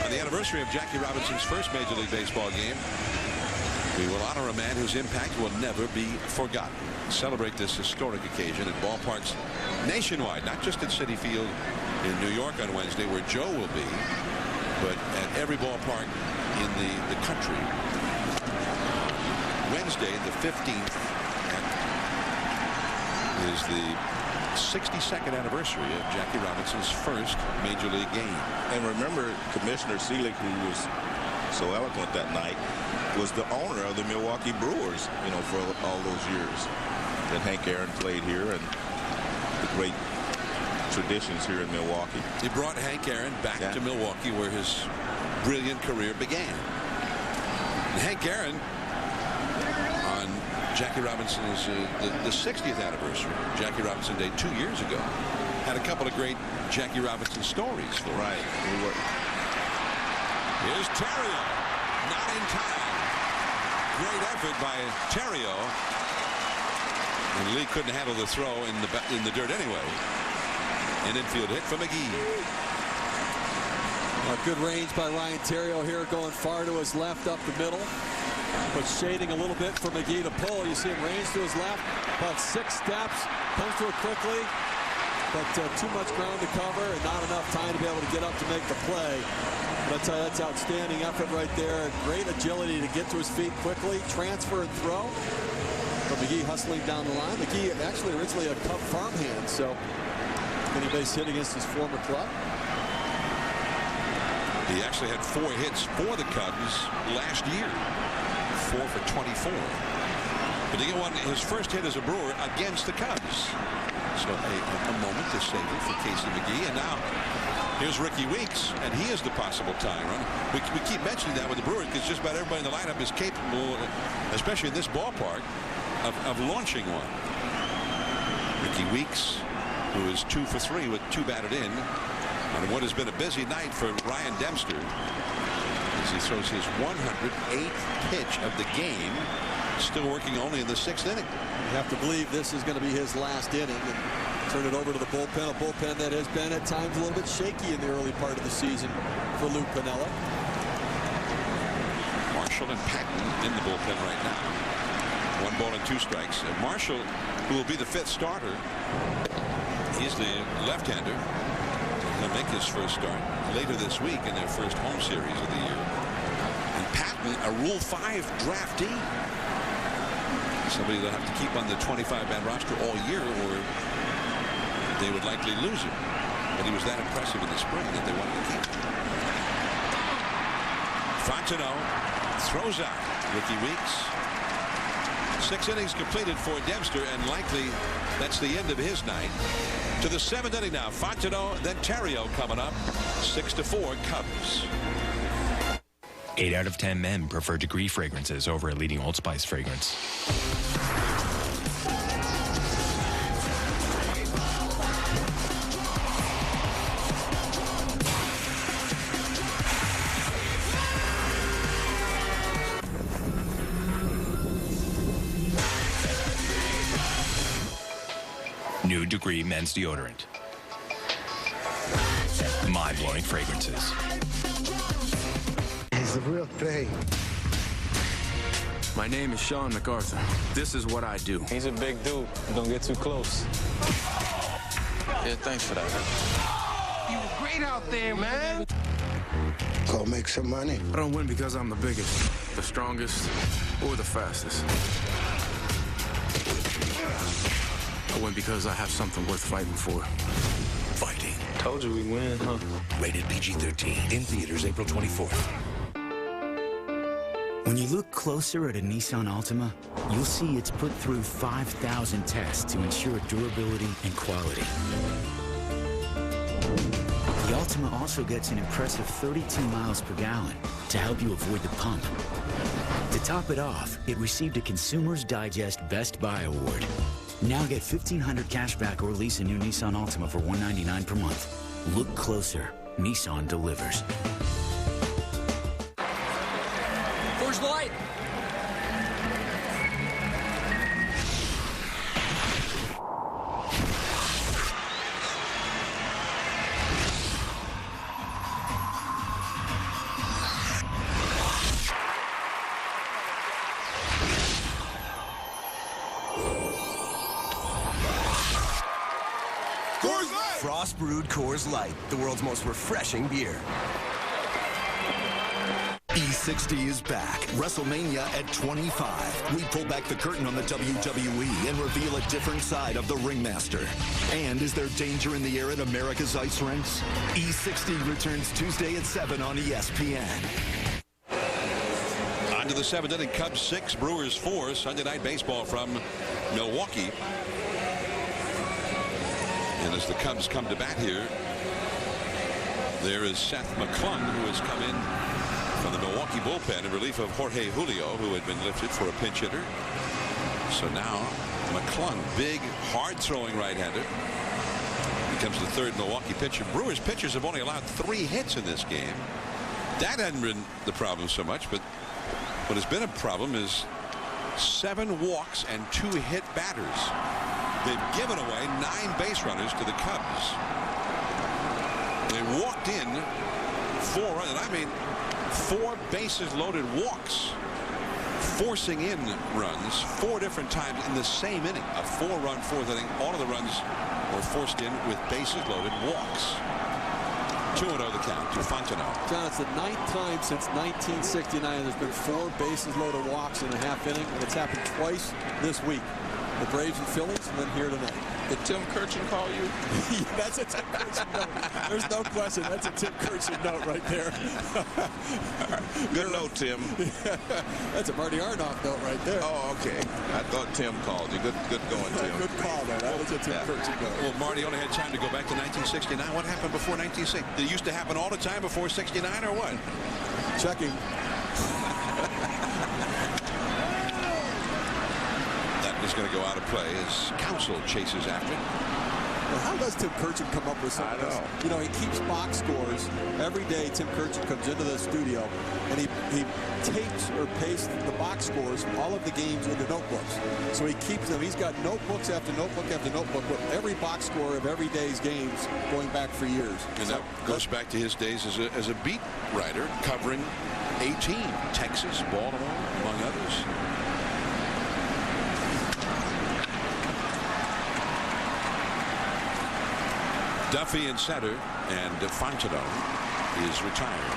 On the anniversary of Jackie Robinson's first Major League Baseball game, we will honor a man whose impact will never be forgotten. Celebrate this historic occasion at ballparks nationwide, not just at Citi Field in New York on Wednesday, where Joe will be, but at every ballpark in the country. Wednesday, the 15th, is the 62nd anniversary of Jackie Robinson's first Major League game. And remember, Commissioner Seelig, who was so eloquent that night, was the owner of the Milwaukee Brewers, you know, for all those years that Hank Aaron played here, and the great traditions here in Milwaukee. He brought Hank Aaron back to Milwaukee, where his brilliant career began. And Hank Aaron, on Jackie Robinson's the 60th anniversary, Jackie Robinson Day 2 years ago, had a couple of great Jackie Robinson stories for him. Right. Here's Terrio, not in time. Great effort by Terrio, and Lee couldn't handle the throw in the dirt anyway. An infield hit for McGee. Good range by Ryan Terrio here, going far to his left up the middle, but shading a little bit for McGee to pull. You see him range to his left, about 6 steps, comes to it quickly, but too much ground to cover and not enough time to be able to get up to make the play. But I tell you, that's outstanding effort right there. Great agility to get to his feet quickly, transfer and throw. But McGee hustling down the line. McGee actually originally a Cub farmhand, so any base hit against his former club. He actually had 4 hits for the Cubs last year, 4 for 24. But to get his first hit as a Brewer against the Cubs. So a moment to savor for Casey McGee. And now here's Ricky Weeks, and he is the possible tying run. We keep mentioning that with the Brewers because just about everybody in the lineup is capable, especially in this ballpark, of launching one. Ricky Weeks, who is 2 for 3 with 2 batted in on what has been a busy night for Ryan Dempster, as he throws his 108th pitch of the game, still working only in the 6th inning. You have to believe this is going to be his last inning, and turn it over to the bullpen, a bullpen that has been at times a little bit shaky in the early part of the season for Lou Piniella. Marshall and Patton in the bullpen right now. 1 ball and 2 strikes. And Marshall, who will be the 5th starter, he's the left-hander. He'll make his first start later this week in their first home series of the year. And Patton, a Rule 5 draftee. Somebody they'll have to keep on the 25-man roster all year, or they would likely lose him. But he was that impressive in the spring that they wanted to keep him. Fontenot throws out Ricky Weeks. 6 innings completed for Dempster, and likely that's the end of his night. To the 7th inning now. Fontenot, then Terrio coming up. 6-4 Cubs. 8 out of 10 men prefer Degree fragrances over a leading Old Spice fragrance. New Degree men's deodorant. Mind-blowing fragrances. It's the real thing. My name is Sean MacArthur. This is what I do. He's a big dude. Don't get too close. Yeah, thanks for that. You were great out there, man. Go make some money. I don't win because I'm the biggest, the strongest, or the fastest. I win because I have something worth fighting for. Fighting. Told you we win, huh? Rated PG-13. In theaters April 24th. When you look closer at a Nissan Altima, you'll see it's put through 5,000 tests to ensure durability and quality. The Altima also gets an impressive 32 miles per gallon to help you avoid the pump. To top it off, it received a Consumer's Digest Best Buy Award. Now get $1,500 cash back or lease a new Nissan Altima for $199 per month. Look closer. Nissan delivers. Where's the light? Frost brewed Coors Light, the world's most refreshing beer. E60 is back. WrestleMania at 25. We pull back the curtain on the WWE and reveal a different side of the Ringmaster. And is there danger in the air at America's ice rinks? E60 returns Tuesday at 7 on ESPN. On to the 7th inning. Cubs 6, Brewers 4. Sunday night baseball from Milwaukee. And as the Cubs come to bat here, there is Seth McClung, who has come in from the Milwaukee bullpen in relief of Jorge Julio, who had been lifted for a pinch hitter. So now McClung, big, hard-throwing right-hander, becomes the 3rd Milwaukee pitcher. Brewers pitchers have only allowed 3 hits in this game. That hadn't been the problem so much, but what has been a problem is 7 walks and 2 hit batters. They've given away 9 base runners to the Cubs. They walked in 4 runs, and I mean 4 bases loaded walks, forcing in runs 4 different times in the same inning. A 4-run 4th inning. All of the runs were forced in with bases loaded walks. 2-0 the count to Fontenot. John, it's the 9th time since 1969 there's been 4 bases loaded walks in a half inning, and it's happened twice this week. The Braves and Phillips, and then here tonight. Did Tim Kirchin call you? Yeah, that's a Tim Kirchin note. There's no question. That's a Tim Kirchin note right there. Good note, Tim. That's a Marty Arnoff note right there. Oh, okay. I thought Tim called you. Good going, Tim. Good call, though. That was a Tim Kirchin note. Well, Marty only had time to go back to 1969. What happened before 1960? Did it used to happen all the time before 69 or what? Checking. Is going to go out of play as Counsell chases after it. Well, how does Tim Kirchin come up with something? I know. You know, he keeps box scores. Every day Tim Kirchin comes into the studio and he tapes or pastes the box scores, all of the games into notebooks. So he keeps them. He's got notebooks after notebook after notebook with every box score of every day's games going back for years. And that goes back to his days as a beat writer covering a team. Texas, Baltimore, among others. Duffy in center, and Fontenot is retired.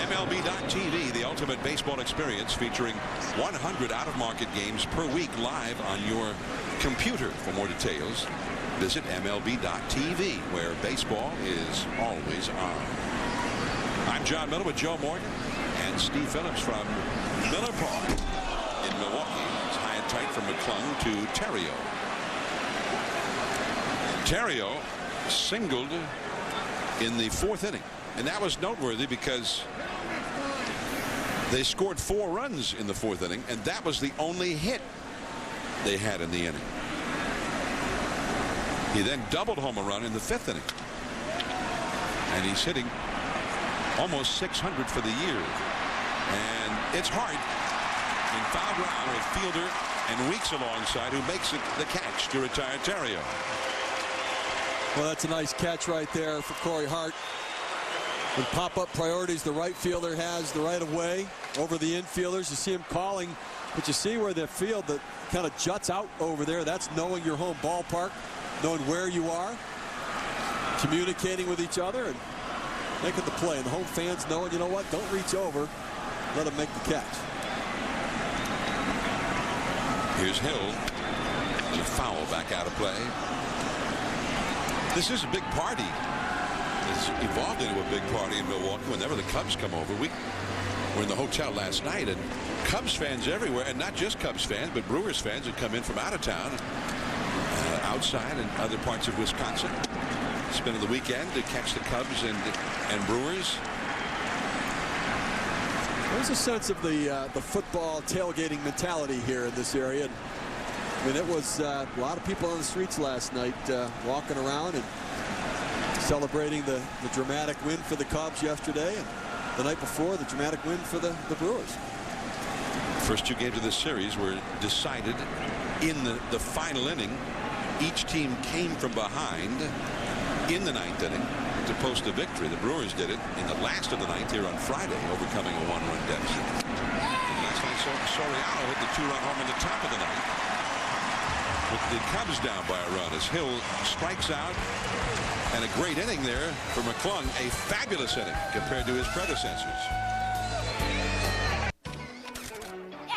MLB.TV, the ultimate baseball experience, featuring 100 out-of-market games per week live on your computer. For more details, Visit MLB.tv, where baseball is always on. I'm Jon Miller with Joe Morgan and Steve Phillips from Miller Park in Milwaukee. It's high and tight from McClung to Terrio. Terrio singled in the 4th inning, and that was noteworthy because they scored 4 runs in the 4th inning, and that was the only hit they had in the inning. He then doubled home a run in the 5th inning, and he's hitting almost 600 for the year. And it's hard in foul ground with Fielder and Weeks alongside, who makes it the catch to retire Terrio. Well, that's a nice catch right there for Corey Hart. With pop-up priorities, the right fielder has the right of way over the infielders. You see him calling, but you see where the field that kind of juts out over there. That's knowing your home ballpark, knowing where you are, communicating with each other, and making the play. And the home fans knowing, you know what, don't reach over, let him make the catch. Here's Hill. There's a foul back out of play. This is a big party. It's evolved into a big party in Milwaukee whenever the Cubs come over. We were in the hotel last night, and Cubs fans everywhere, and not just Cubs fans, but Brewers fans that come in from out of town, outside and other parts of Wisconsin, spending the weekend to catch the Cubs and Brewers. There's a sense of the football tailgating mentality here in this area. I mean, it was a lot of people on the streets last night walking around and celebrating the dramatic win for the Cubs yesterday, and the night before, the dramatic win for the Brewers. First 2 games of this series were decided in the final inning. Each team came from behind in the 9th inning to post a victory. The Brewers did it in the last of the 9th here on Friday, overcoming a 1-run deficit. And last night, Soriano hit the 2-run home in the top of the 9th. With the Cubs down by a run as Hill strikes out, and a great inning there for McClung. A fabulous inning compared to his predecessors.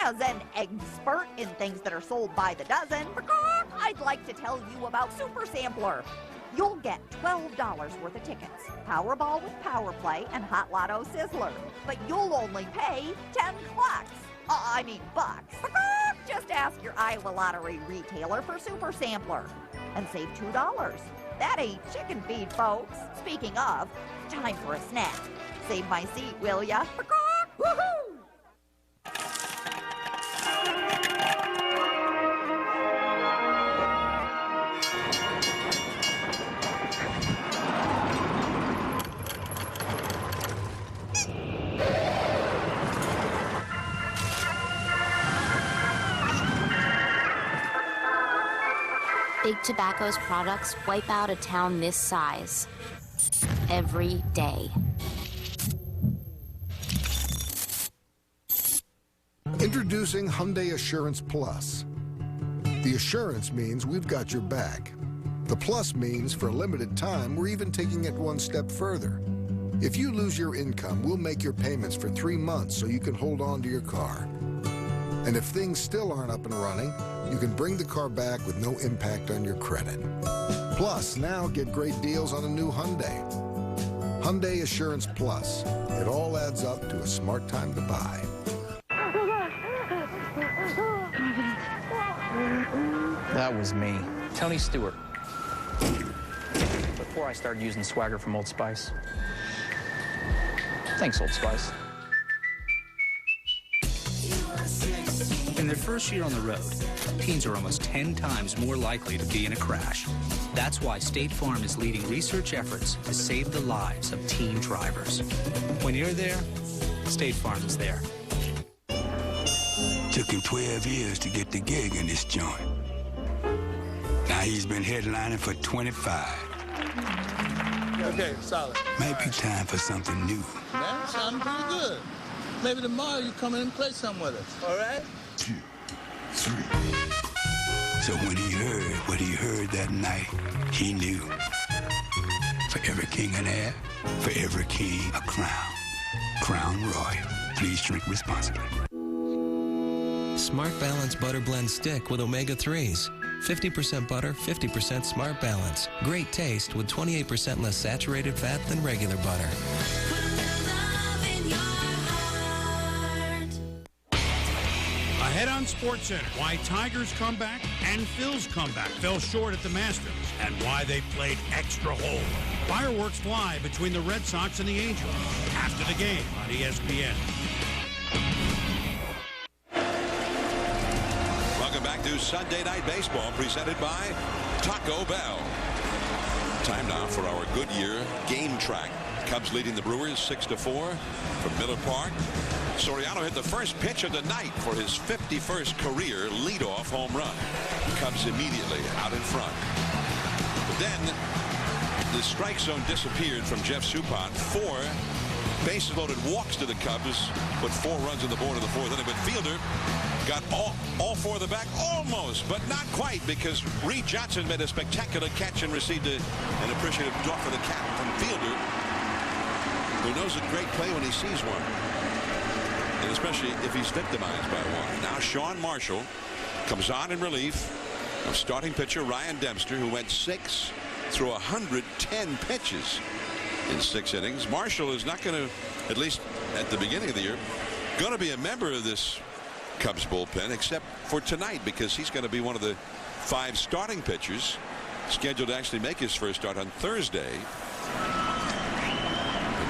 As an expert in things that are sold by the dozen, I'd like to tell you about Super Sampler. You'll get $12 worth of tickets, Powerball with Power Play, and Hot Lotto Sizzler. But you'll only pay 10 bucks. Just ask your Iowa Lottery retailer for Super Sampler and save $2. That ain't chicken feed, folks. Speaking of, time for a snack. Save my seat, will ya? Woohoo! Big Tobacco's products wipe out a town this size every day. Introducing Hyundai Assurance Plus. The assurance means we've got your back. The plus means for a limited time, we're even taking it one step further. If you lose your income, we'll make your payments for 3 months so you can hold on to your car. And if things still aren't up and running, you can bring the car back with no impact on your credit. Plus, now get great deals on a new Hyundai. Hyundai Assurance Plus. It all adds up to a smart time to buy. That was me, Tony Stewart. Before I started using Swagger from Old Spice. Thanks, Old Spice. In their first year on the road, teens are almost 10 times more likely to be in a crash. That's why State Farm is leading research efforts to save the lives of teen drivers. When you're there, State Farm is there. Took him 12 years to get the gig in this joint. Now he's been headlining for 25. Okay, solid. Might be time for something new. That sounds pretty good. Maybe tomorrow you come in and play some with us, all right? 2, 3. So when he heard what he heard that night, he knew. For every king an heir, for every king a crown. Crown Royal. Please drink responsibly. Smart Balance Butter Blend Stick with omega-3s. 50% butter, 50% Smart Balance. Great taste with 28% less saturated fat than regular butter. Ahead on SportsCenter, why Tigers come back and Phil's comeback fell short at the Masters, and why they played extra hole. Fireworks fly between the Red Sox and the Angels after the game on ESPN. Welcome back to Sunday Night Baseball, presented by Taco Bell. Time now for our Goodyear game track. Cubs leading the Brewers 6-4 from Miller Park. Soriano hit the first pitch of the night for his 51st career leadoff home run. Cubs immediately out in front. But then the strike zone disappeared from Jeff Suppan. 4 bases loaded walks to the Cubs, put 4 runs on the board in the 4th inning. But Fielder got all 4 of the back, almost, but not quite, because Reed Johnson made a spectacular catch and received an appreciative doff of the cap from Fielder, who knows a great play when he sees one, and especially if he's victimized by one. Now Sean Marshall comes on in relief of starting pitcher Ryan Dempster, who went 6 through 110 pitches in 6 innings. Marshall is not going to, at least at the beginning of the year, going to be a member of this Cubs bullpen, except for tonight, because he's going to be one of the 5 starting pitchers scheduled to actually make his first start on Thursday.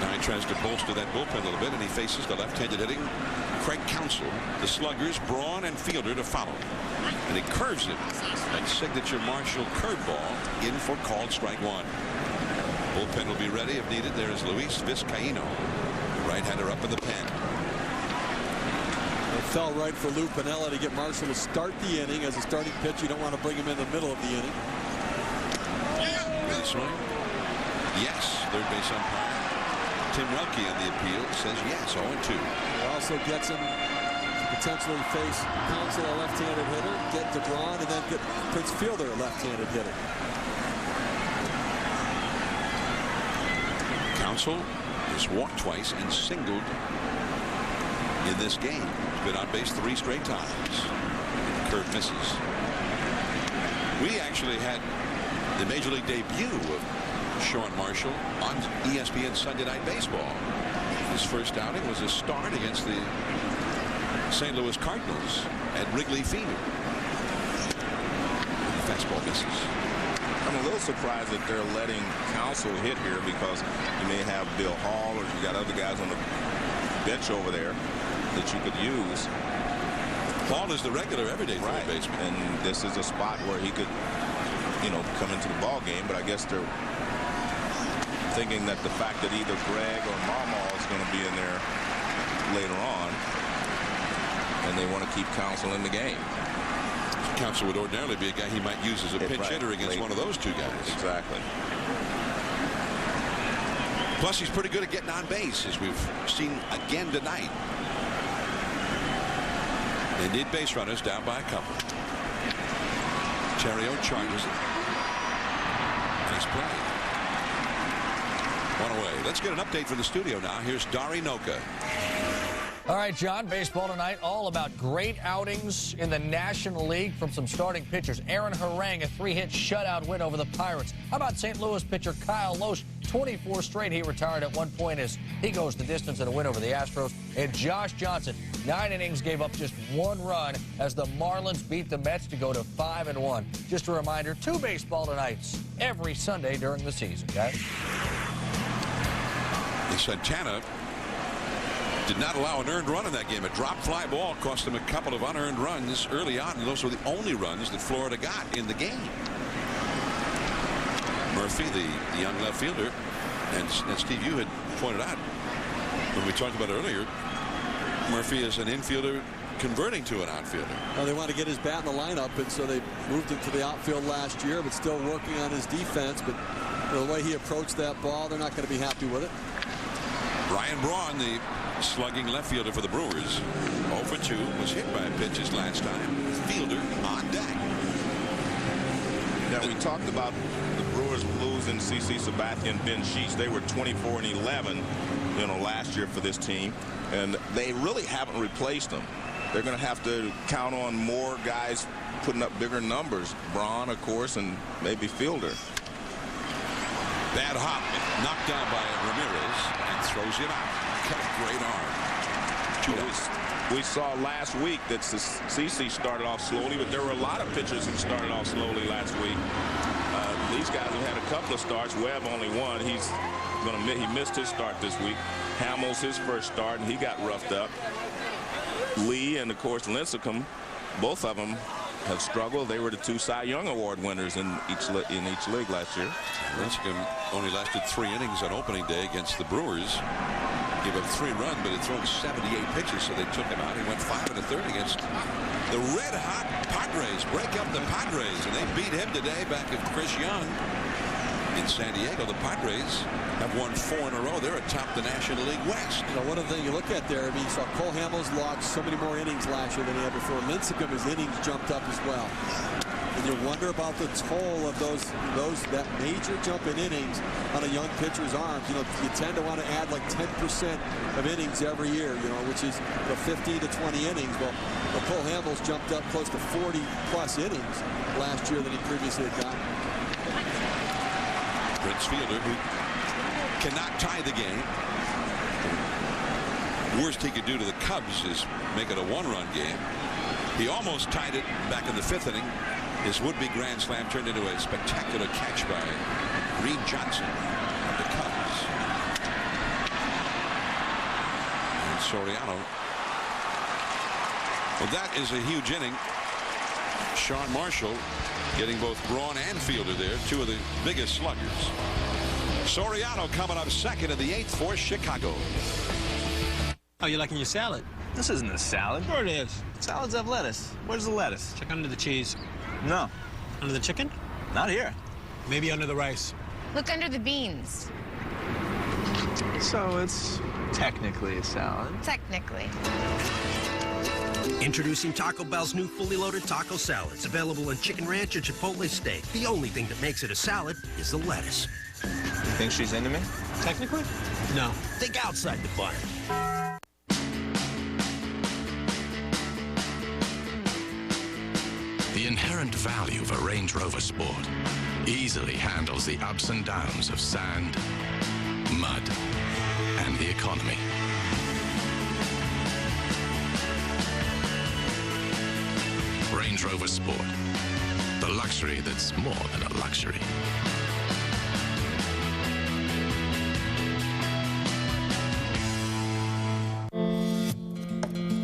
Now he tries to bolster that bullpen a little bit, and he faces the left-handed hitting Craig Counsell, the sluggers Braun and Fielder to follow, and he curves it, that signature Marshall curveball, in for called strike 1. Bullpen will be ready if needed. There is Luis Vizcaíno, the right-hander, up in the pen. It fell right for Lou Piniella to get Marshall to start the inning. As a starting pitch, you don't want to bring him in the middle of the inning. With a swing? Yes. Third base umpire Tim Welke on the appeal says yes. 0-2. It also gets him to potentially face Counsell, a left-handed hitter, get to Braun, and then get Prince Fielder, a left-handed hitter. Counsell has walked twice and singled in this game. He's been on base 3 straight times. Curve misses. We actually had the Major League debut of Sean Marshall on ESPN Sunday Night Baseball. His first outing was a start against the St. Louis Cardinals at Wrigley Field. Fastball misses. I'm a little surprised that they're letting Counsell hit here, because you may have Bill Hall, or you got other guys on the bench over there that you could use. Hall is the regular everyday third baseman, and this is a spot where he could, come into the ball game. But I guess they're thinking that the fact that either Greg or Marmol is going to be in there later on, and they want to keep Counsell in the game. Counsell would ordinarily be a guy he might use as a pinch hitter against one of those 2 guys. Exactly. Plus, he's pretty good at getting on base, as we've seen again tonight. They need base runners, down by a couple. Theriot charges it. Nice play. 1 away. Let's get an update from the studio now. Here's Dari Noka. All right, John, baseball tonight all about great outings in the National League from some starting pitchers. Aaron Harang, a 3-hit shutout win over the Pirates. How about St. Louis pitcher Kyle Lohse? 24 straight. He retired at one point as he goes the distance in a win over the Astros. And Josh Johnson, 9 innings, gave up just 1 run as the Marlins beat the Mets to go to 5-1. Just a reminder, 2 baseball tonights every Sunday during the season, guys. Santana did not allow an earned run in that game. A drop fly ball cost them a couple of unearned runs early on, and those were the only runs that Florida got in the game. Murphy, the young left fielder, and Steve, you had pointed out when we talked about it earlier, Murphy is an infielder converting to an outfielder. Well, they want to get his bat in the lineup, and so they moved him to the outfield last year, but still working on his defense. But the way he approached that ball, they're not going to be happy with it. Ryan Braun, the slugging left fielder for the Brewers, 0 for 2, was hit by pitches last time. Fielder on deck. Now, we talked about the Brewers losing CC Sabathia and Ben Sheets. They were 24-11, last year for this team, and they really haven't replaced them. They're going to have to count on more guys putting up bigger numbers. Braun, of course, and maybe Fielder. Bad hop, knocked down by Ramirez, and throws him out. Got a great arm. We saw last week that CC started off slowly, but there were a lot of pitchers that started off slowly last week. These guys have had a couple of starts. Webb only one. He missed his start this week. Hamels his first start, and he got roughed up. Lee and, of course, Lincecum, both of them have struggled. They were the 2 Cy Young Award winners in each league last year. Lincecum only lasted 3 innings on opening day against the Brewers. Gave up 3 runs, but had thrown 78 pitches, so they took him out. He went 5 1/3 against the red-hot Padres. Break up the Padres, and they beat him today back at Chris Young in San Diego. The Padres have won 4 in a row. They're atop the National League West. You know, one of the things you look at there, I mean, you saw Cole Hamels logged so many more innings last year than he had before. Lincecum, his innings jumped up as well. And you wonder about the toll of that major jump in innings on a young pitcher's arms. You know, you tend to want to add like 10% of innings every year, you know, which is 15 to 20 innings. Well, Cole Hamels jumped up close to 40+ innings last year than he previously had gotten. Prince Fielder, who cannot tie the game. Worst he could do to the Cubs is make it a 1-run game. He almost tied it back in the 5th inning. His would-be grand slam turned into a spectacular catch by Reed Johnson of the Cubs. And Soriano. Well, that is a huge inning. Sean Marshall getting both Braun and Fielder there, 2 of the biggest sluggers. Soriano coming up second in the 8th for Chicago. How you liking your salad? This isn't a salad. Sure it is. Salads have lettuce. Where's the lettuce? Check under the cheese. No. Under the chicken? Not here. Maybe under the rice. Look under the beans. So it's technically a salad. Technically. Introducing Taco Bell's new fully loaded taco salads, available in chicken ranch or chipotle steak. The only thing that makes it a salad is the lettuce. You think she's into me? Technically? No. Think outside the bun. The inherent value of a Range Rover Sport easily handles the ups and downs of sand, mud, and the economy. Range Rover Sport, the luxury that's more than a luxury.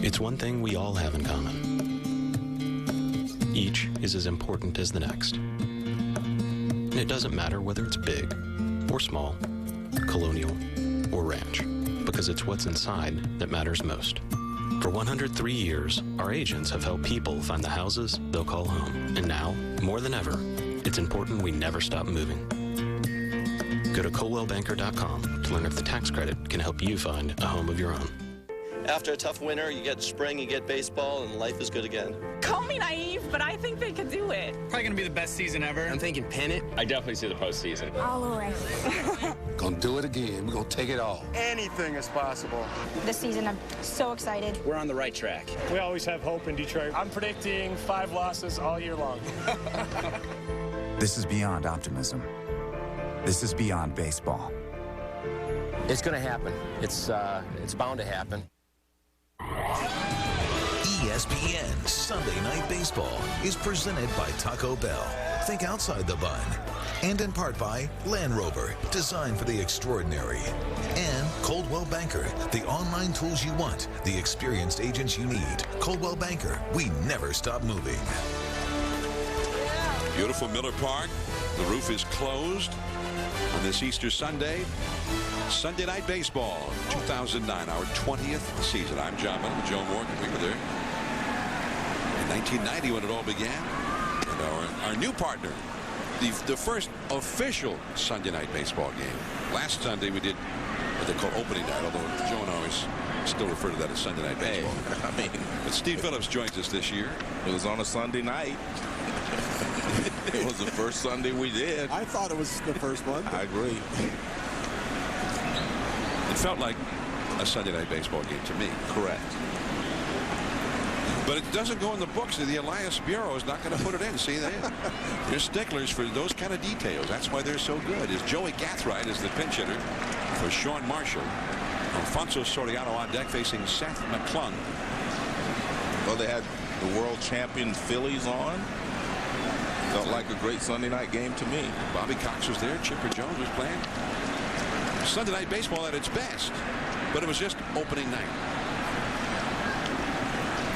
It's one thing we all have in common. Each is as important as the next. And it doesn't matter whether it's big or small, colonial or ranch, because it's what's inside that matters most. For 103 years, our agents have helped people find the houses they'll call home. And now, more than ever, it's important we never stop moving. Go to coldwellbanker.com to learn if the tax credit can help you find a home of your own. After a tough winter, you get spring, you get baseball, and life is good again. Call me naive, but I think they could do it. Probably going to be the best season ever. I'm thinking pennant. I definitely see the postseason. All the way. Gonna do it again. We're gonna take it all. Anything is possible. This season, I'm so excited. We're on the right track. We always have hope in Detroit. I'm predicting 5 losses all year long. This is beyond optimism. This is beyond baseball. It's going to happen. It's bound to happen. ESPN Sunday Night Baseball is presented by Taco Bell. Think outside the bun. And in part by Land Rover, designed for the extraordinary. And Coldwell Banker, the online tools you want, the experienced agents you need. Coldwell Banker, we never stop moving. Beautiful Miller Park. The roof is closed on this Easter Sunday. Sunday Night Baseball, 2009, our 20th season. I'm Jon Miller with Joe Morgan. We were there in 1990 when it all began. And our new partner, the first official Sunday Night Baseball game. Last Sunday we did what they call opening night, although Joe and I always still refer to that as Sunday Night Baseball. Hey, but Steve Phillips joins us this year. It was on a Sunday night. It was the first Sunday we did. I thought it was the first one. I agree. It felt like a Sunday Night Baseball game to me. Correct. But it doesn't go in the books. The Elias Bureau is not going to put it in. See, they're sticklers for those kind of details. That's why they're so good. Is Joey Gathright is the pinch hitter for Sean Marshall. Alfonso Soriano on deck facing Seth McClung. Well, they had the world champion Phillies on. Felt like a great Sunday night game to me. Bobby Cox was there. Chipper Jones was playing. Sunday night baseball at its best, but it was just opening night.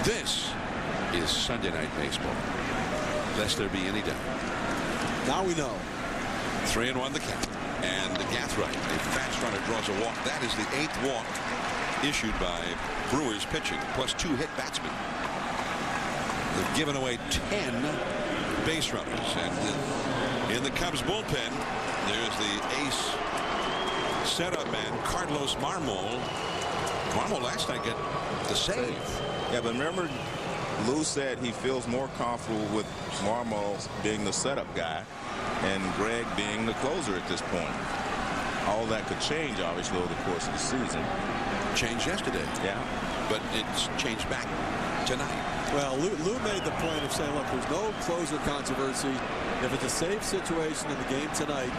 This is Sunday night baseball, lest there be any doubt. Now we know. 3-1 the count. And Gathright, a fast runner, draws a walk. That is the 8th walk issued by Brewers pitching, plus 2 hit batsmen. They've given away 10 base runners. And in the Cubs bullpen, there's the ace setup man, Carlos Marmol. Marmol last night got the save. Yeah, but remember, Lou said he feels more comfortable with Marmol being the setup guy and Greg being the closer at this point. All that could change, obviously, over the course of the season. Changed yesterday. Yeah. But it's changed back tonight. Well, Lou made the point of saying, look, there's no closer controversy. If it's a save situation in the game tonight,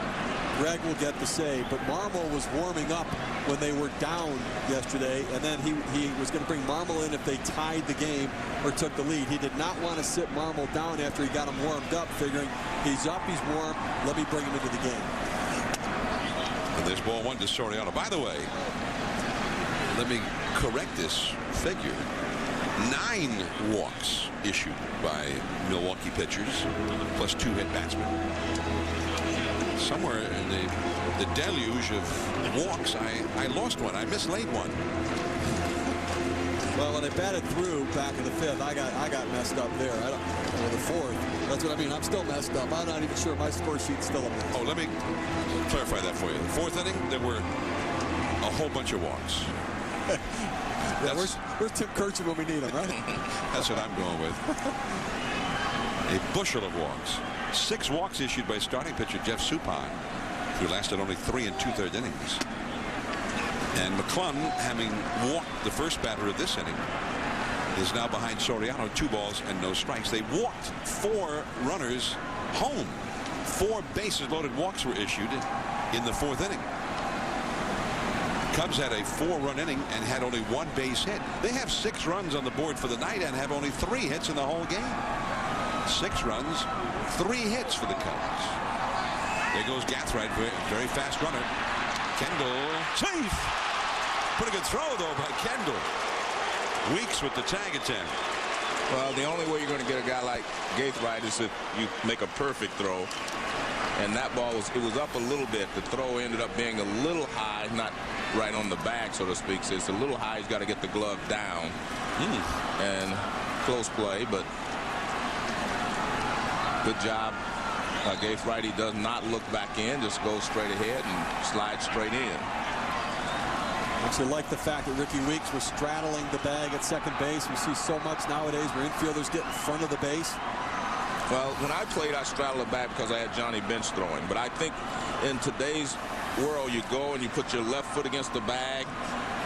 Greg will get the save. But Marmol was warming up when they were down yesterday, and then he was going to bring Marmol in if they tied the game or took the lead. He did not want to sit Marmol down after he got him warmed up, figuring he's up, he's warm, let me bring him into the game. And there's ball 1 to Soriano. By the way, let me correct this figure. 9 walks issued by Milwaukee pitchers, plus 2 hit batsmen. Somewhere in the deluge of walks, I lost one. I mislaid one. Well, when I batted through back in the 5th, I got messed up there. Or the 4th. That's what I mean. I'm still messed up. I'm not even sure my score sheet's still up there. Oh, let me clarify that for you. The 4th inning, there were a whole bunch of walks. Yeah, where's Tim Kirchin when we need him, right? That's what I'm going with. A bushel of walks. 6 walks issued by starting pitcher Jeff Suppan, who lasted only 3 2/3 innings. And McClung, having walked the first batter of this inning, is now behind Soriano, 2 balls and no strikes. They walked 4 runners home. 4 bases loaded walks were issued in the 4th inning. Cubs had a 4-run inning and had only 1 base hit. They have 6 runs on the board for the night and have only 3 hits in the whole game. 6 runs, 3 hits for the Cubs. There goes Gathright, very fast runner. Kendall, safe. Pretty good throw, though, by Kendall. Weeks with the tag attempt. Well, the only way you're going to get a guy like Gathright is if you make a perfect throw. And that ball was up a little bit. The throw ended up being a little high, not right on the bag, so to speak. So it's a little high. He's got to get the glove down. And close play, but good job. Gathright, he does not look back in, just goes straight ahead and slides straight in. Don't you like the fact that Ricky Weeks was straddling the bag at second base? We see so much nowadays where infielders get in front of the base. Well, when I played, I straddled the bag because I had Johnny Bench throwing. But I think in today's world, you go and you put your left foot against the bag,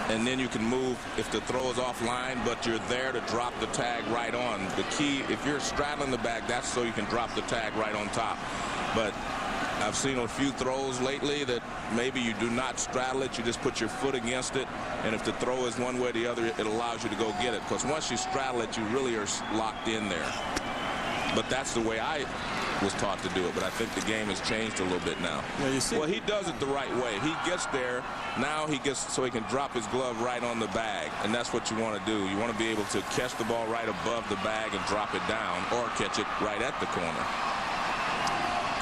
and then you can move if the throw is offline, but you're there to drop the tag right on. The key, if you're straddling the bag, that's so you can drop the tag right on top. But I've seen a few throws lately that maybe you do not straddle it, you just put your foot against it, and if the throw is one way or the other, it allows you to go get it. Because once you straddle it, you really are locked in there. But that's the way I was taught to do it. But I think the game has changed a little bit now. Yeah, you see. Well, he does it the right way. He gets there. Now he gets so he can drop his glove right on the bag. And that's what you want to do. You want to be able to catch the ball right above the bag and drop it down, or catch it right at the corner.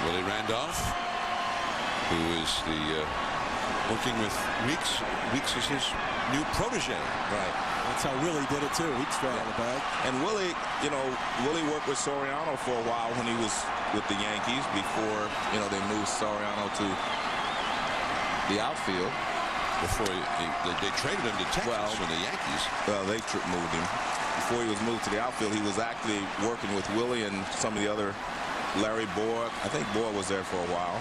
Willie Randolph, who is working with Weeks. Weeks is his new protege. Right. That's how Willie did it, too. He'd straddle the bag. And Willie, Willie worked with Soriano for a while when he was with the Yankees before, they moved Soriano to the outfield. Before they traded him to Texas from the Yankees. Well, they moved him. Before he was moved to the outfield, he was actually working with Willie and some of the other, Larry Boyd. I think Boyd was there for a while.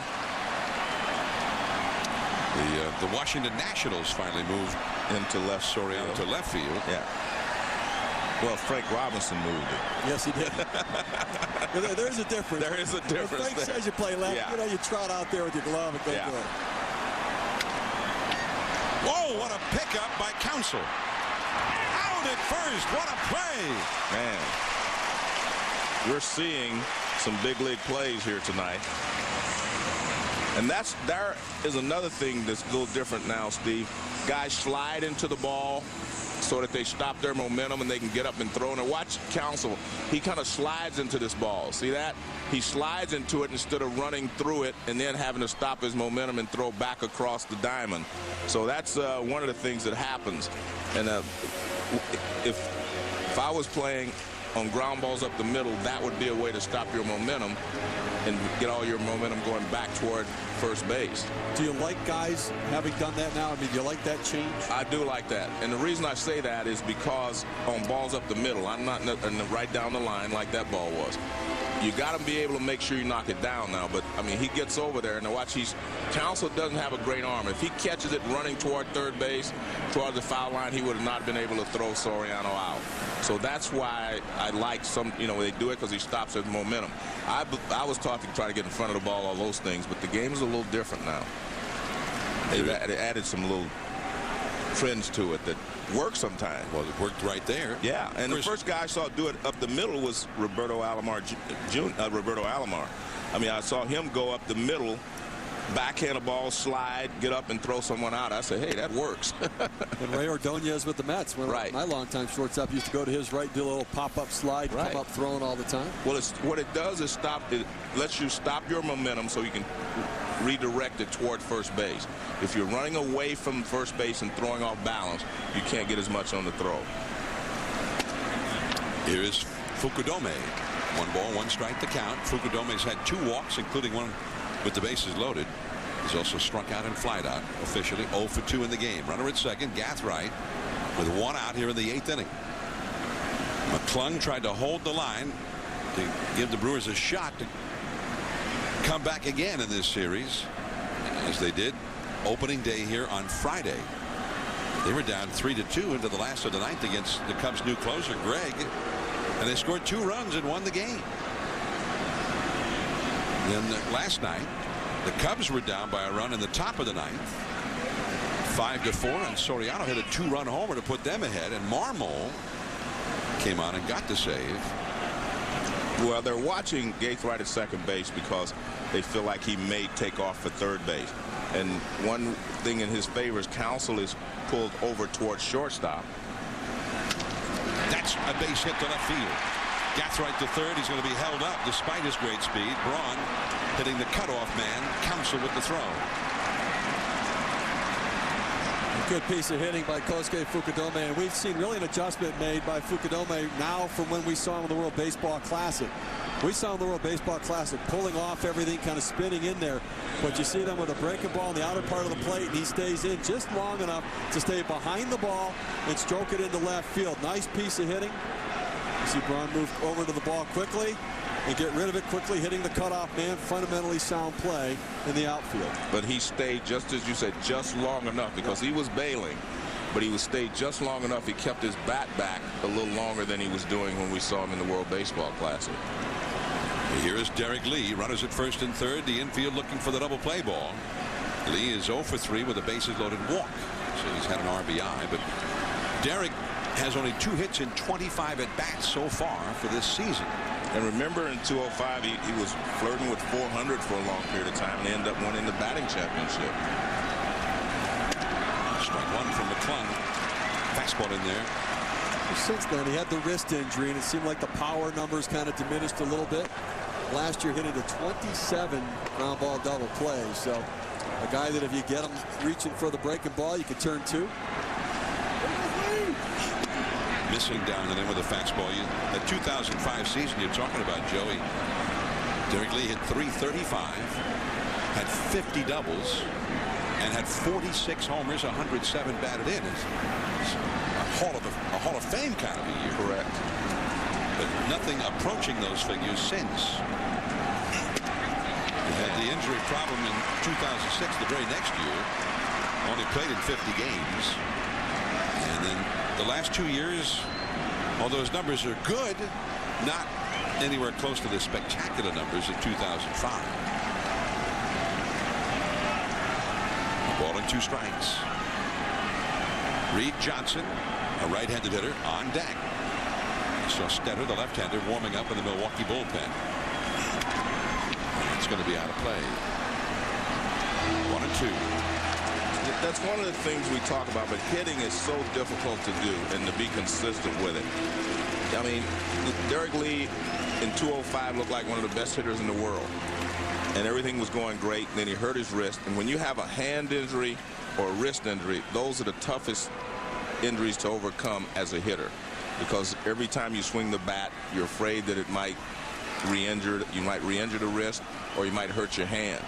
The Washington Nationals finally moved into left Soriano to left field. Yeah. Well, Frank Robinson moved it. Yes, he did. There's a difference. There is a difference. When Frank says you play left, yeah. you know, you trot out there with your glove and go do it. Whoa, what a pickup by Counsell. Out at first. What a play. Man, we're seeing some big league plays here tonight. And there is another thing that's a little different now, Steve. Guys slide into the ball so that they stop their momentum and they can get up and throw. And watch Counsell. He kind of slides into this ball. See that? He slides into it instead of running through it and then having to stop his momentum and throw back across the diamond. So that's one of the things that happens. And if I was playing on ground balls up the middle, that would be a way to stop your momentum and get all your momentum going back toward first base. Do you like guys having done that now? I mean, do you like that change? I do like that. And the reason I say that is because on balls up the middle, I'm not right down the line like that ball was. You got to be able to make sure you knock it down now. But, I mean, he gets over there, and watch, Counsell doesn't have a great arm. If he catches it running toward third base, toward the foul line, he would have not been able to throw Soriano out. So that's why I like they do it because he stops his momentum. I was taught to try to get in front of the ball, all those things, but the game is a little different now. They added some little trends to it that work sometimes. Well, it worked right there. Yeah, and the first guy I saw do it up the middle was Roberto Alomar. I mean, I saw him go up the middle, backhand a ball, slide, get up and throw someone out. I said, hey, that works. And Ray Ordonez with the Mets. Right. My longtime shortstop used to go to his right, do a little pop-up slide, right. Come up throwing all the time. Well, what it does is it lets you stop your momentum so you can redirect it toward first base. If you're running away from first base and throwing off balance, you can't get as much on the throw. Here is Fukudome. 1 ball, 1 strike to count. Fukudome's had 2 walks, including one with the bases loaded. He's also struck out and flied out officially. 0 for 2 in the game. Runner at second, Gathright with 1 out here in the 8th inning. McClung tried to hold the line to give the Brewers a shot to come back again in this series, as they did opening day here on Friday. They were down 3-2 into the last of the 9th against the Cubs' new closer, Greg, and they scored 2 runs and won the game. Then last night, the Cubs were down by a run in the top of the 9th, 5-4, and Soriano hit a 2-run homer to put them ahead, and Marmol came on and got the save. Well, they're watching Gathright at second base because they feel like he may take off for third base. And one thing in his favor is Counsell is pulled over towards shortstop. That's a base hit to left field. Gathright to third. He's going to be held up despite his great speed. Braun hitting the cutoff man. Counsell with the throw. A good piece of hitting by Kosuke Fukudome, and we've seen really an adjustment made by Fukudome now from when we saw him in the World Baseball Classic. We saw him in the World Baseball Classic pulling off everything, kind of spinning in there. But you see them with a breaking ball in the outer part of the plate, and he stays in just long enough to stay behind the ball and stroke it into left field. Nice piece of hitting. You see Braun move over to the ball quickly and get rid of it quickly, hitting the cutoff man. Fundamentally sound play in the outfield. But he stayed, just as you said, just long enough, because he was bailing. But he stayed just long enough. He kept his bat back a little longer than he was doing when we saw him in the World Baseball Classic. Here is Derek Lee. Runners at first and third. The infield looking for the double play ball. Lee is 0 for 3 with a bases loaded walk. So he's had an RBI. But Derek has only 2 hits in 25 at-bats so far for this season. And remember, in 2005, he was flirting with 400 for a long period of time and ended up winning the batting championship. Strike 1 from McClung. Fastball in there. Since then, he had the wrist injury, and it seemed like the power numbers kind of diminished a little bit. Last year, hitting to 27 ground ball double plays. So a guy that if you get him reaching for the breaking ball, you could turn 2. Missing down and in with a fastball. The 2005 season you're talking about, Joey. Derek Lee hit .335, had 50 doubles, and had 46 homers, 107 batted in. It's a Hall of Fame kind of a year. Correct. But nothing approaching those figures since. He had the injury problem in 2006, the very next year. Only played in 50 games. And then the last 2 years, Although his numbers are good, not anywhere close to the spectacular numbers of 2005. Ball and 2 strikes. Reed Johnson, a right-handed hitter, on deck. So Stetter, the left-hander, warming up in the Milwaukee bullpen. It's going to be out of play. 1-2. That's one of the things we talk about, but hitting is so difficult to do and to be consistent with it. I mean, Derek Lee in 205 looked like one of the best hitters in the world, and everything was going great, and then he hurt his wrist. And when you have a hand injury or a wrist injury, those are the toughest injuries to overcome as a hitter, because every time you swing the bat, you're afraid that it might re-injure. You might re-injure the wrist, or you might hurt your hand.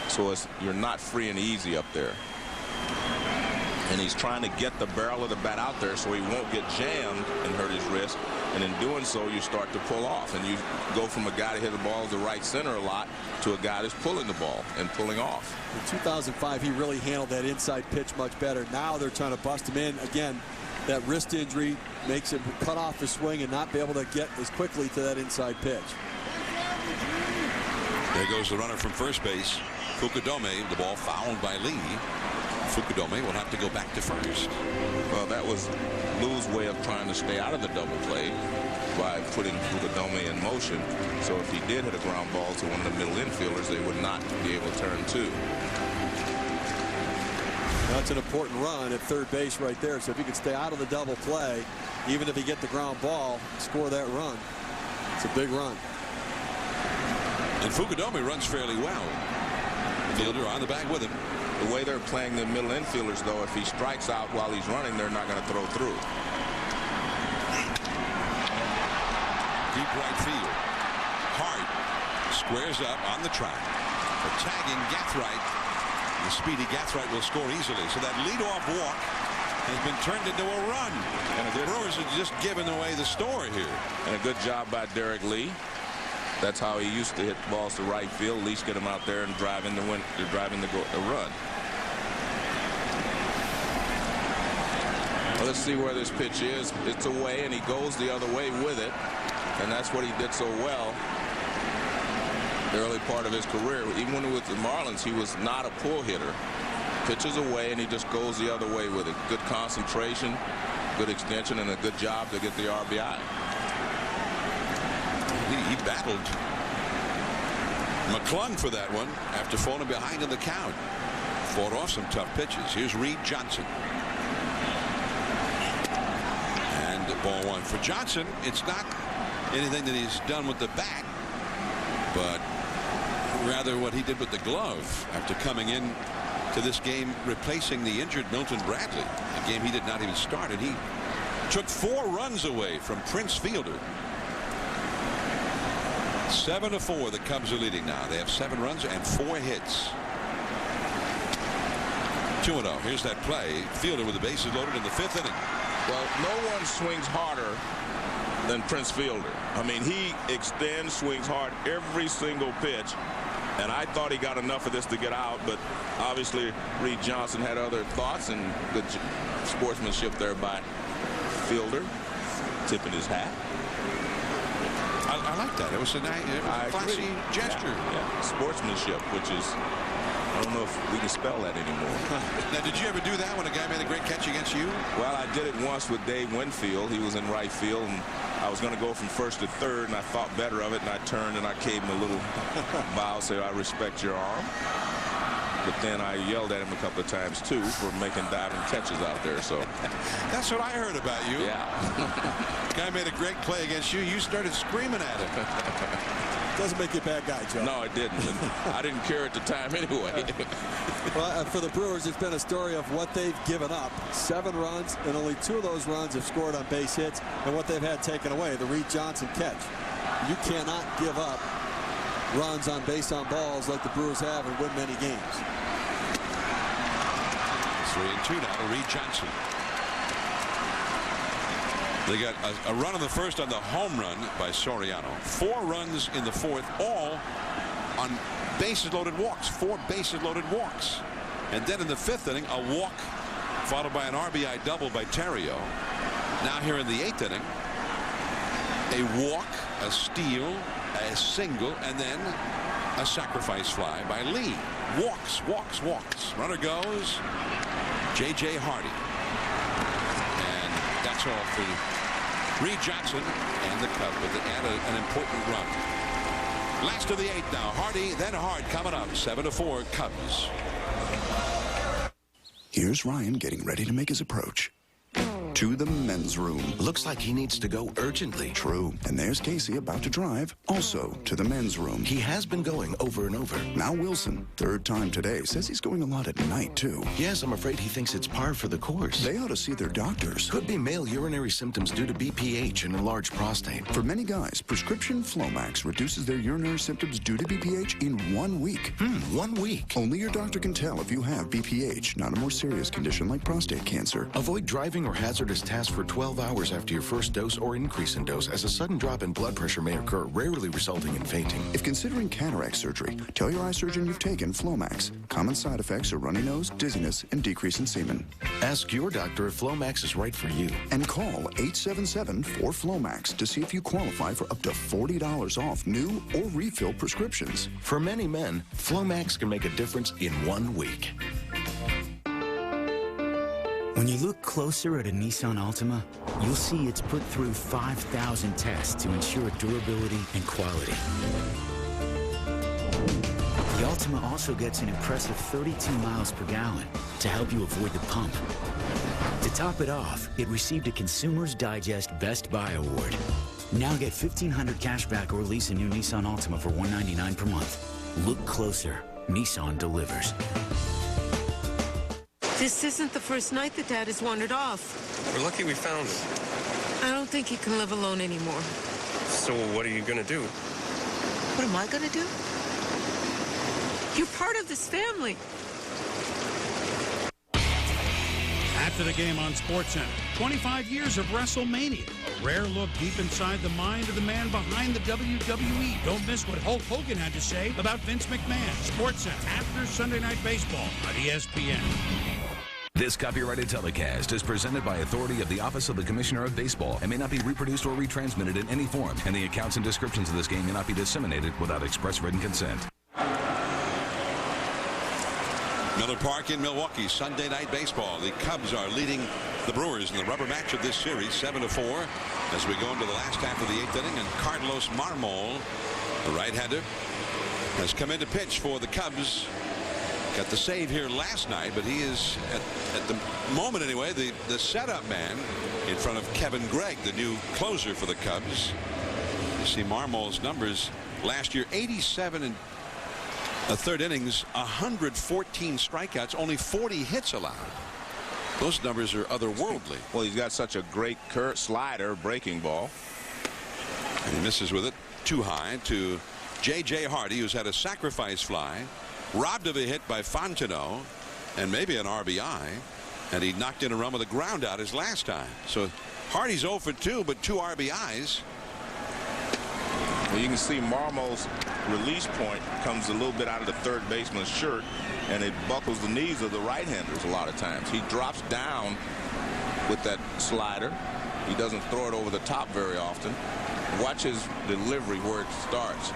So you're not free and easy up there. And he's trying to get the barrel of the bat out there so he won't get jammed and hurt his wrist. And in doing so, you start to pull off. And you go from a guy that hit the ball to right center a lot to a guy that's pulling the ball and pulling off. In 2005, he really handled that inside pitch much better. Now they're trying to bust him in. Again, that wrist injury makes him cut off the swing and not be able to get as quickly to that inside pitch. There goes the runner from first base. Fukudome, the ball fouled by Lee. Fukudome will have to go back to first. Well, that was Lou's way of trying to stay out of the double play by putting Fukudome in motion. So if he did hit a ground ball to one of the middle infielders, they would not be able to turn 2. That's an important run at third base right there. So if he can stay out of the double play, even if he get the ground ball, score that run. It's a big run. And Fukudome runs fairly well. Fielder on the bag with him. The way they're playing the middle infielders, though, if he strikes out while he's running, they're not going to throw through. Deep right field. Hart squares up on the track. Tagging Gathright. The speedy Gathright will score easily. So that leadoff walk has been turned into a run. And the Brewers have just given away the story here. And a good job by Derek Lee. That's how he used to hit balls to right field. At least get him out there and drive in the run. Well, let's see where this pitch is. It's away, and he goes the other way with it. And that's what he did so well the early part of his career. Even when he was with the Marlins, he was not a pull hitter. Pitches away, and he just goes the other way with it. Good concentration, good extension, and a good job to get the RBI. He battled McClung for that one after falling behind in the count. Fought off some tough pitches. Here's Reed Johnson. And ball 1 for Johnson. It's not anything that he's done with the bat, but rather what he did with the glove after coming in to this game replacing the injured Milton Bradley, a game he did not even start, and he took 4 runs away from Prince Fielder. 7-4, the Cubs are leading now. They have 7 runs and 4 hits. 2-0. Here's that play. Fielder with the bases loaded in the 5th inning. Well, no one swings harder than Prince Fielder. I mean, he extends, swings hard every single pitch. And I thought he got enough of this to get out, but obviously Reed Johnson had other thoughts, and good sportsmanship there by Fielder, tipping his hat. I like that. It was a nice, classy gesture. Yeah. Sportsmanship, which is, I don't know if we can spell that anymore. Now, did you ever do that when a guy made a great catch against you? Well, I did it once with Dave Winfield. He was in right field, and I was going to go from first to third, and I thought better of it, and I turned and I gave him a little bow, say, I respect your arm. But then I yelled at him a couple of times, too, for making diving catches out there. So that's what I heard about you. Yeah. Guy made a great play against you. You started screaming at him. Doesn't make you a bad guy, Joe. No, it didn't. I didn't care at the time anyway. Well, for the Brewers, it's been a story of what they've given up. 7 runs, and only 2 of those runs have scored on base hits, and what they've had taken away, the Reed Johnson catch. You cannot give up runs on base on balls like the Brewers have and win many games. 3-2 now to Reed Johnson. They got a run in the first on the home run by Soriano. 4 runs in the 4th, all on bases loaded walks. 4 bases loaded walks. And then in the 5th inning, a walk followed by an RBI double by Terrio. Now here in the 8th inning, a walk, a steal, a single, and then a sacrifice fly by Lee. Walks. Runner goes. J.J. Hardy. And that's all for Reed Johnson and the Cubs, but they add an important run. Last of the 8th now. Hardy, then Hart coming up. 7-4 Cubs. Here's Ryan getting ready to make his approach. To the men's room. Looks like he needs to go urgently. True. And there's Casey about to drive, also to the men's room. He has been going over and over. Now Wilson, 3rd time today, says he's going a lot at night, too. Yes, I'm afraid he thinks it's par for the course. They ought to see their doctors. Could be male urinary symptoms due to BPH and enlarged prostate. For many guys, prescription Flomax reduces their urinary symptoms due to BPH in 1 week. 1 week? Only your doctor can tell if you have BPH, not a more serious condition like prostate cancer. Avoid driving or hazardous tasks for 12 hours after your first dose or increase in dose, as a sudden drop in blood pressure may occur, rarely resulting in fainting. If considering cataract surgery, tell your eye surgeon you've taken Flomax. Common side effects are runny nose, dizziness, and decrease in semen. Ask your doctor if Flomax is right for you. And call 877-4FLOMAX to see if you qualify for up to $40 off new or refill prescriptions. For many men, Flomax can make a difference in 1 week. When you look closer at a Nissan Altima, you'll see it's put through 5,000 tests to ensure durability and quality. The Altima also gets an impressive 32 miles per gallon to help you avoid the pump. To top it off, it received a Consumer's Digest Best Buy Award. Now get $1,500 cash back or lease a new Nissan Altima for $199 per month. Look closer. Nissan delivers. This isn't the first night that Dad has wandered off. We're lucky we found him. I don't think he can live alone anymore. So what are you gonna do? What am I gonna do? You're part of this family. After the game on SportsCenter, 25 years of WrestleMania. A rare look deep inside the mind of the man behind the WWE. Don't miss what Hulk Hogan had to say about Vince McMahon. SportsCenter after Sunday Night Baseball on ESPN. This copyrighted telecast is presented by authority of the Office of the Commissioner of Baseball and may not be reproduced or retransmitted in any form, and the accounts and descriptions of this game may not be disseminated without express written consent. Miller Park in Milwaukee, Sunday Night Baseball. The Cubs are leading the Brewers in the rubber match of this series, 7-4, as we go into the last half of the 8th inning, and Carlos Marmol, the right-hander, has come in to pitch for the Cubs. Got the save here last night, but he is, at the moment anyway, the setup man in front of Kevin Gregg, the new closer for the Cubs. You see Marmol's numbers last year, 87 and a third innings, 114 strikeouts, only 40 hits allowed. Those numbers are otherworldly. Well, he's got such a great curve slider, breaking ball. And he misses with it too high to J.J. Hardy, who's had a sacrifice fly, robbed of a hit by Fontenot, and maybe an RBI, and he knocked in a run with a ground out his last time. So Hardy's 0 for 2, but 2 RBIs. Well, you can see Marmol's release point comes a little bit out of the third baseman's shirt, and it buckles the knees of the right-handers a lot of times. He drops down with that slider. He doesn't throw it over the top very often. Watch his delivery where it starts.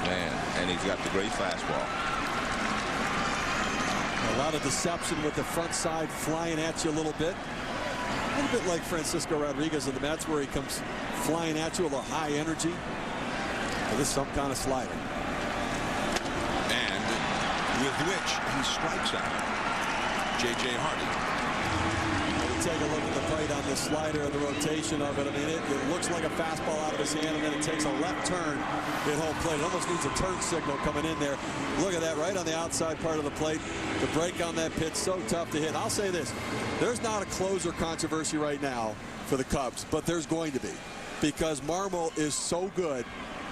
Man, and he's got the great fastball. A lot of deception with the front side flying at you a little bit. A little bit like Francisco Rodriguez in the Mets, where he comes flying at you with a high energy. This is some kind of slider. And with which he strikes out J.J. Hardy. Take a look at the plate on this slider and the rotation of it. I mean, it looks like a fastball out of his hand, and then it takes a left turn at home plate. It almost needs a turn signal coming in there. Look at that, right on the outside part of the plate. The break on that pitch, so tough to hit. I'll say this, there's not a closer controversy right now for the Cubs, but there's going to be, because Marmol is so good,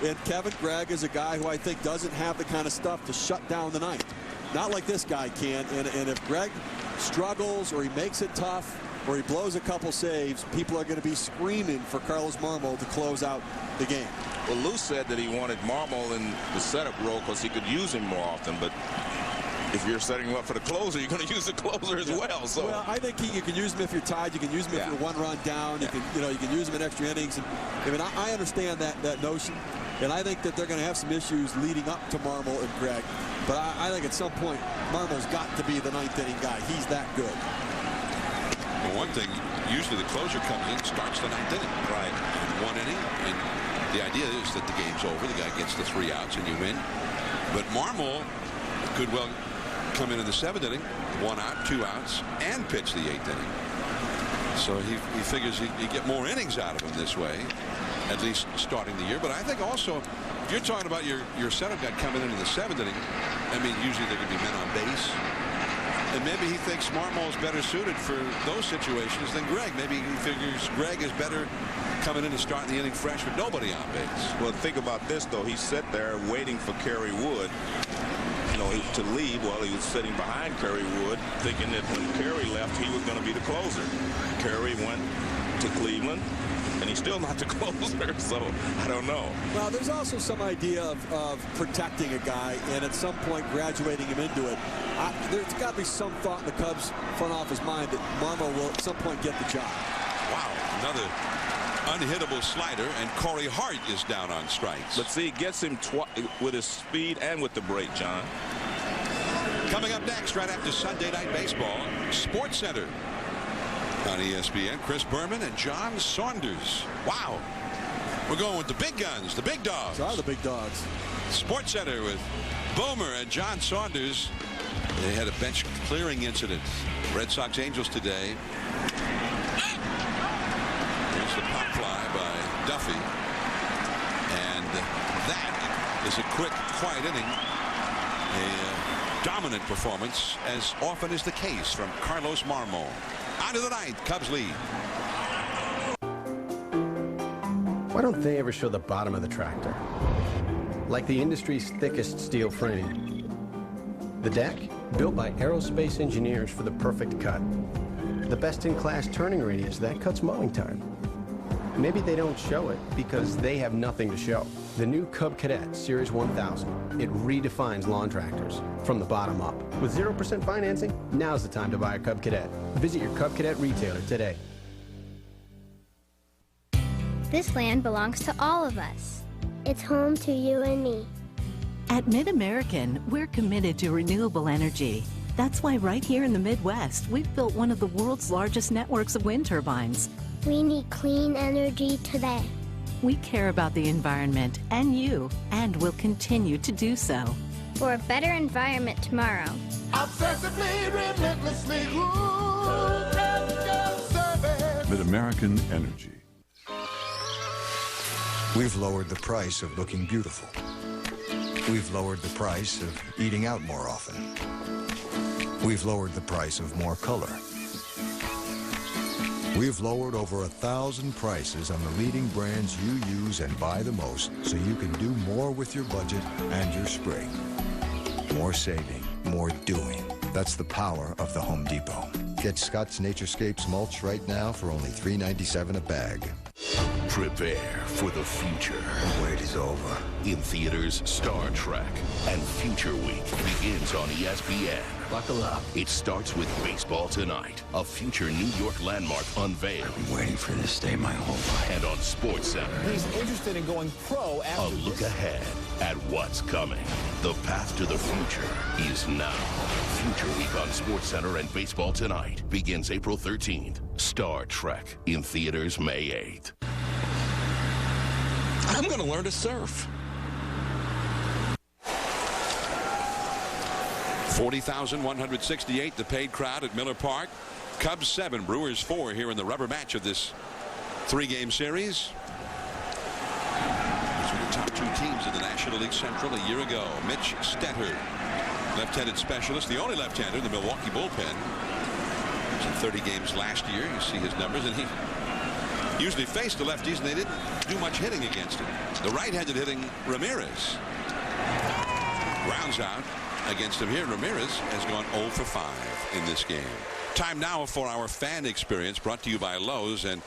and Kevin Gregg is a guy who I think doesn't have the kind of stuff to shut down the ninth. Not like this guy can, and if Gregg struggles or he makes it tough, or he blows a couple saves, people are going to be screaming for Carlos Marmol to close out the game. Well, Lou said that he wanted Marmol in the setup role because he could use him more often, but if you're setting him up for the closer, you're going to use the closer as well. So, well, I think you can use him if you're tied. You can use him if you're one run down. You can, you can use him in extra innings. And I mean, I understand that notion, and I think that they're going to have some issues leading up to Marmol and Gregg. But I think at some point, Marmol's got to be the 9th inning guy. He's that good. Well, one thing, usually the closer comes in, starts the 9th inning. Right. In 1 inning. And the idea is that the game's over. The guy gets the 3 outs and you win. But Marmol could well come in the 7th inning, 1 out, 2 outs, and pitch the 8th inning. So he figures you get more innings out of him this way, at least starting the year. But I think also, if you're talking about your setup guy coming in the 7th inning, I mean, usually there could be men on base. And maybe he thinks Marmol's better suited for those situations than Gregg. Maybe he figures Gregg is better coming in to start the inning fresh with nobody on base. Well, think about this, though. He sat there waiting for Kerry Wood, to leave while he was sitting behind Kerry Wood, thinking that when Kerry left, he was going to be the closer. Kerry went to Cleveland, and he's still not the closer, so I don't know. Well, there's also some idea of protecting a guy and at some point graduating him into it. There's got to be some thought in the Cubs front office mind that Marmol will at some point get the job. Wow, another unhittable slider, and Corey Hart is down on strikes. But see, it gets him with his speed and with the break, John. Coming up next, right after Sunday Night Baseball, Sports Center on ESPN. Chris Berman and John Saunders. Wow. We're going with the big guns, the big dogs. Those are the big dogs. Sports Center with Boomer and John Saunders. They had a bench clearing incident. Red Sox Angels today. There's the pop fly by Duffy. And that is a quick, quiet inning. A dominant performance, as often is the case, from Carlos Marmol. On to the 9th, Cubs lead. Why don't they ever show the bottom of the tractor? Like the industry's thickest steel frame. The deck, built by aerospace engineers for the perfect cut. The best-in-class turning radius that cuts mowing time. Maybe they don't show it because they have nothing to show. The new Cub Cadet Series 1000. It redefines lawn tractors from the bottom up. With 0% financing, now's the time to buy a Cub Cadet. Visit your Cub Cadet retailer today. This land belongs to all of us. It's home to you and me. At Mid-American, we're committed to renewable energy. That's why right here in the Midwest, we've built one of the world's largest networks of wind turbines. We need clean energy today. We care about the environment and you, and will continue to do so. For a better environment tomorrow. Obsessively, relentlessly, service. Mid-American Energy. We've lowered the price of looking beautiful. We've lowered the price of eating out more often. We've lowered the price of more color. We've lowered over 1,000 prices on the leading brands you use and buy the most, so you can do more with your budget and your spring. More saving, more doing. That's the power of the Home Depot. Get Scott's Naturescapes mulch right now for only $3.97 a bag. Prepare for the future. The wait is over. In theaters, Star Trek and Future Week begins on ESPN. Buckle up. It starts with Baseball Tonight, a future New York landmark unveiled. I've been waiting for this day my whole life. And on Sports Center, he's interested in going pro after a look ahead at what's coming. The path to the future is now. Future Week on Sports Center and Baseball Tonight begins April 13th. Star Trek in theaters May 8th. I'm going to learn to surf. 40,168, the paid crowd at Miller Park. Cubs 7, Brewers 4 here in the rubber match of this 3-game series. These were the top 2 teams in the National League Central a year ago. Mitch Stetter, left-handed specialist, the only left-hander in the Milwaukee bullpen. He was in 30 games last year. You see his numbers, and he usually faced the lefties, and they didn't do much hitting against him. The right-handed hitting Ramirez rounds out against him here. Ramirez has gone 0 for 5 in this game. Time now for our fan experience, brought to you by Lowe's. And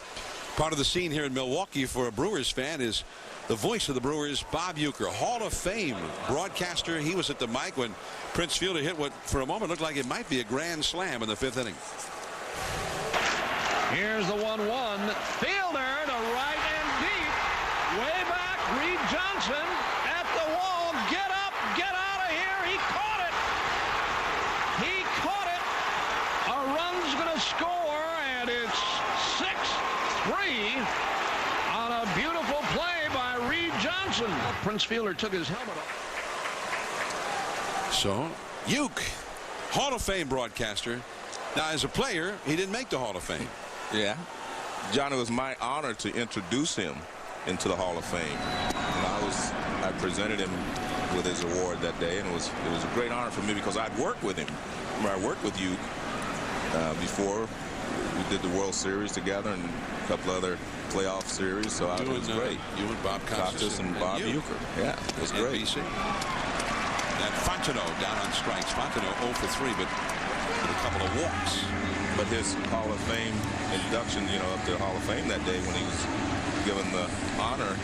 Part of the scene here in Milwaukee for a Brewers fan is the voice of the Brewers, Bob Uecker, Hall of Fame broadcaster. He was at the mic when Prince Fielder hit what for a moment looked like it might be a grand slam in the 5th inning. Here's the 1-1. Fielder to right and deep. Way back. Reed Johnson at the wall. Get up. Get out of here. He caught it. He caught it. A run's going to score, and it's 6-3 on a beautiful play by Reed Johnson. Prince Fielder took his helmet off. So, Ueck, Hall of Fame broadcaster. Now, as a player, he didn't make the Hall of Fame. Yeah. John, it was my honor to introduce him into the Hall of Fame. And I presented him with his award that day, and it was a great honor for me because I'd worked with him. Remember, I worked with Ueck before. We did the World Series together and a couple other playoff series, so it was great. You and Bob Costas and Bob Uecker. Yeah, it was great. NBC. And Fontenot down on strikes. Fontenot 0 for 3, but with a couple of walks. But his Hall of Fame induction, up to the Hall of Fame that day when he was given the honor,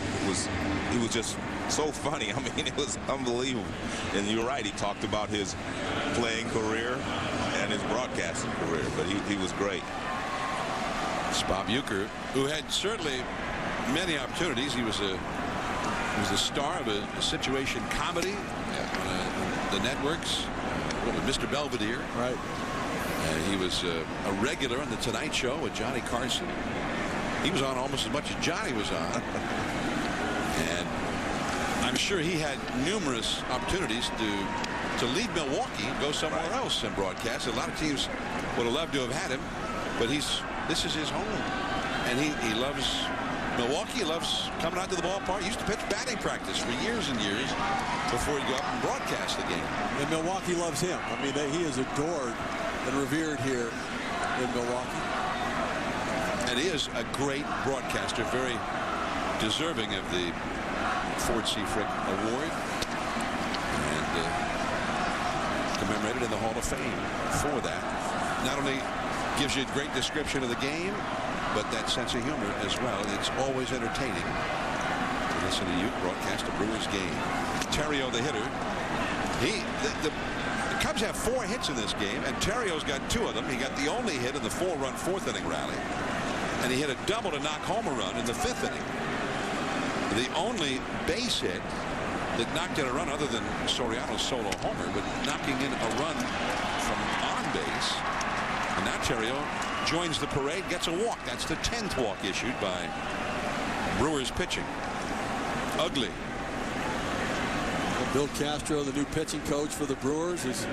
he was just so funny. I mean, it was unbelievable. And you're right, he talked about his playing career and his broadcasting career, but he was great. It's Bob Uecker, who had certainly many opportunities. He was the star of a situation comedy on the networks. Mr. Belvedere. Right. He was a regular on the Tonight Show with Johnny Carson. He was on almost as much as Johnny was on. And I'm sure he had numerous opportunities to leave Milwaukee and go somewhere else and broadcast. A lot of teams would have loved to have had him, but this is his home. And he loves Milwaukee. He loves coming out to the ballpark. He used to pitch batting practice for years and years before he'd go up and broadcast the game. And Milwaukee loves him. I mean, he is adored and revered here in Milwaukee. And he is a great broadcaster, very deserving of the Ford C. Frick Award, and commemorated in the Hall of Fame for that. Not only gives you a great description of the game, but that sense of humor as well. It's always entertaining to listen to Ueck broadcast a Brewers game. Terrio, the hitter, the Cubs have 4 hits in this game, and Terrio's got 2 of them. He got the only hit in the 4-run 4th inning rally, and he hit a double to knock home a run in the 5th inning. The only base hit that knocked in a run other than Soriano's solo homer, but knocking in a run from on base. And now Terrio joins the parade, gets a walk. That's the 10th walk issued by Brewers pitching. Ugly. Bill Castro, the new pitching coach for the Brewers, has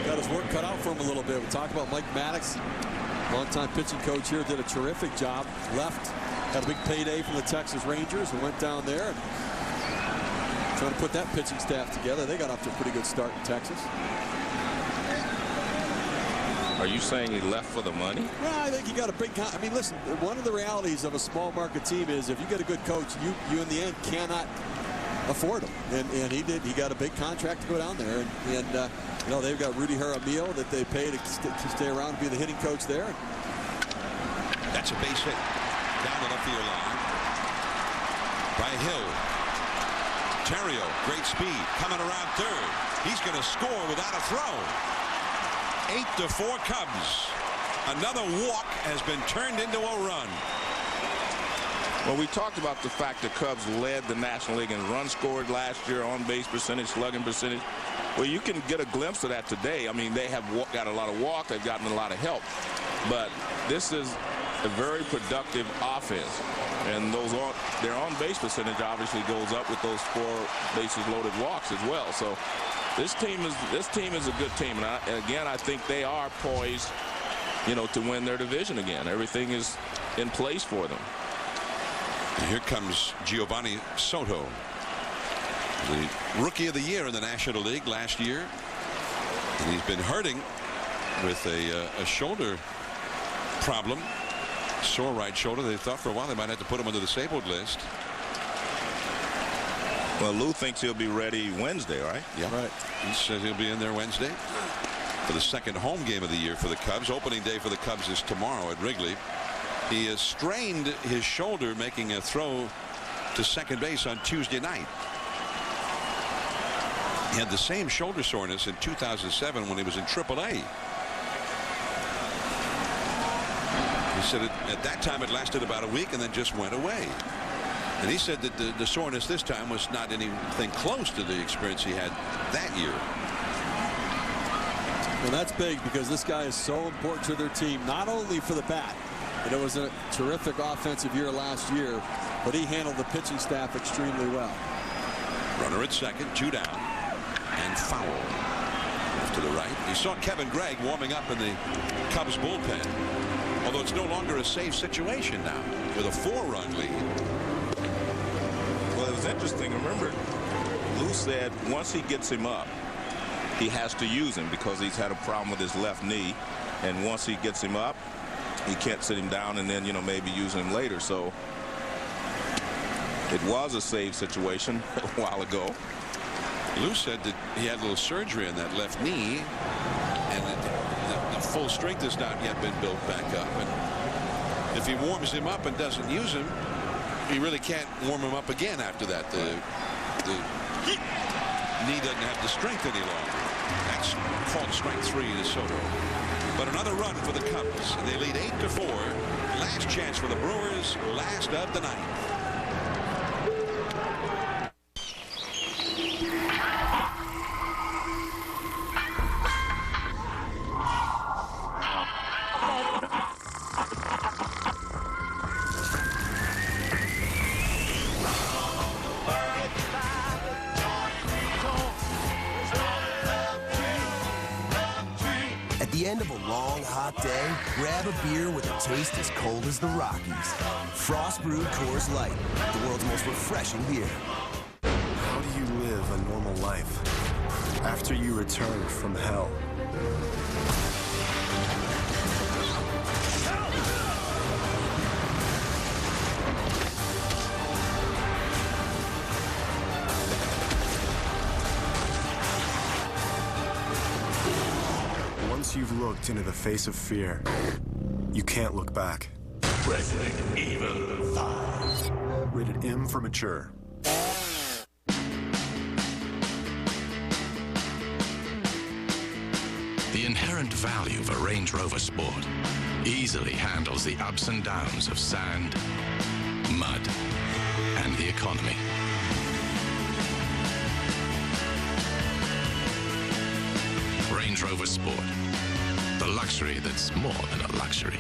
got his work cut out for him a little bit. We talked about Mike Maddox, longtime pitching coach here, did a terrific job. Left, got a big payday from the Texas Rangers and went down there and trying to put that pitching staff together. They got off to a pretty good start in Texas. Are you saying he left for the money? Yeah, I think he got a big. I mean, listen, one of the realities of a small market team is if you get a good coach, you in the end cannot afford him, and he did. He got a big contract to go down there, and they've got Rudy Jaramillo that they pay to stay around to be the hitting coach there. That's a base hit down the left field line by Hill. Terrio, great speed, coming around third. He's going to score without a throw. 8-4 Cubs. Another walk has been turned into a run. Well, we talked about the fact the Cubs led the National League in runs scored last year, on base percentage, slugging percentage. Well, you can get a glimpse of that today. I mean, they have got a lot of walk. They've gotten a lot of help. But this is a very productive offense. And their on-base percentage obviously goes up with those 4 bases loaded walks as well. So this team is a good team. And again, I think they are poised, to win their division again. Everything is in place for them. And here comes Giovanni Soto, the Rookie of the Year in the National League last year. And he's been hurting with a shoulder problem. Sore right shoulder. They thought for a while they might have to put him on the disabled list. Well, Lou thinks he'll be ready Wednesday, right? Yeah. Right. He says he'll be in there Wednesday for the second home game of the year for the Cubs. Opening day for the Cubs is tomorrow at Wrigley. He strained his shoulder making a throw to second base on Tuesday night. He had the same shoulder soreness in 2007 when he was in AAA. He said at that time it lasted about a week and then just went away. And he said that the soreness this time was not anything close to the experience he had that year. Well, that's big because this guy is so important to their team, not only for the bat. And it was a terrific offensive year last year, but he handled the pitching staff extremely well. Runner at second, 2 down, and foul off to the right. You saw Kevin Gregg warming up in the Cubs bullpen, although it's no longer a safe situation now with a 4-run lead. Well, it was interesting. Remember, Lou said once he gets him up, he has to use him because he's had a problem with his left knee, and once he gets him up, he can't sit him down and then, you know, maybe use him later. So it was a save situation a while ago. Lou said that he had a little surgery on that left knee, and the full strength has not yet been built back up. And if he warms him up and doesn't use him, he really can't warm him up again after that. The knee doesn't have the strength any longer. That's called strike 3 to Soto. But another run for the Cubs, and they lead 8-4. Last chance for the Brewers, last of the night. At the end of a long, hot day, grab a beer with a taste as cold as the Rockies. Frost Brewed Coors Light, the world's most refreshing beer. How do you live a normal life after you return from hell? Once you've looked into the face of fear, you can't look back. Resident Evil 5. Rated M for mature. The inherent value of a Range Rover Sport easily handles the ups and downs of sand, mud, and the economy. Range Rover Sport, the luxury that's more than a luxury.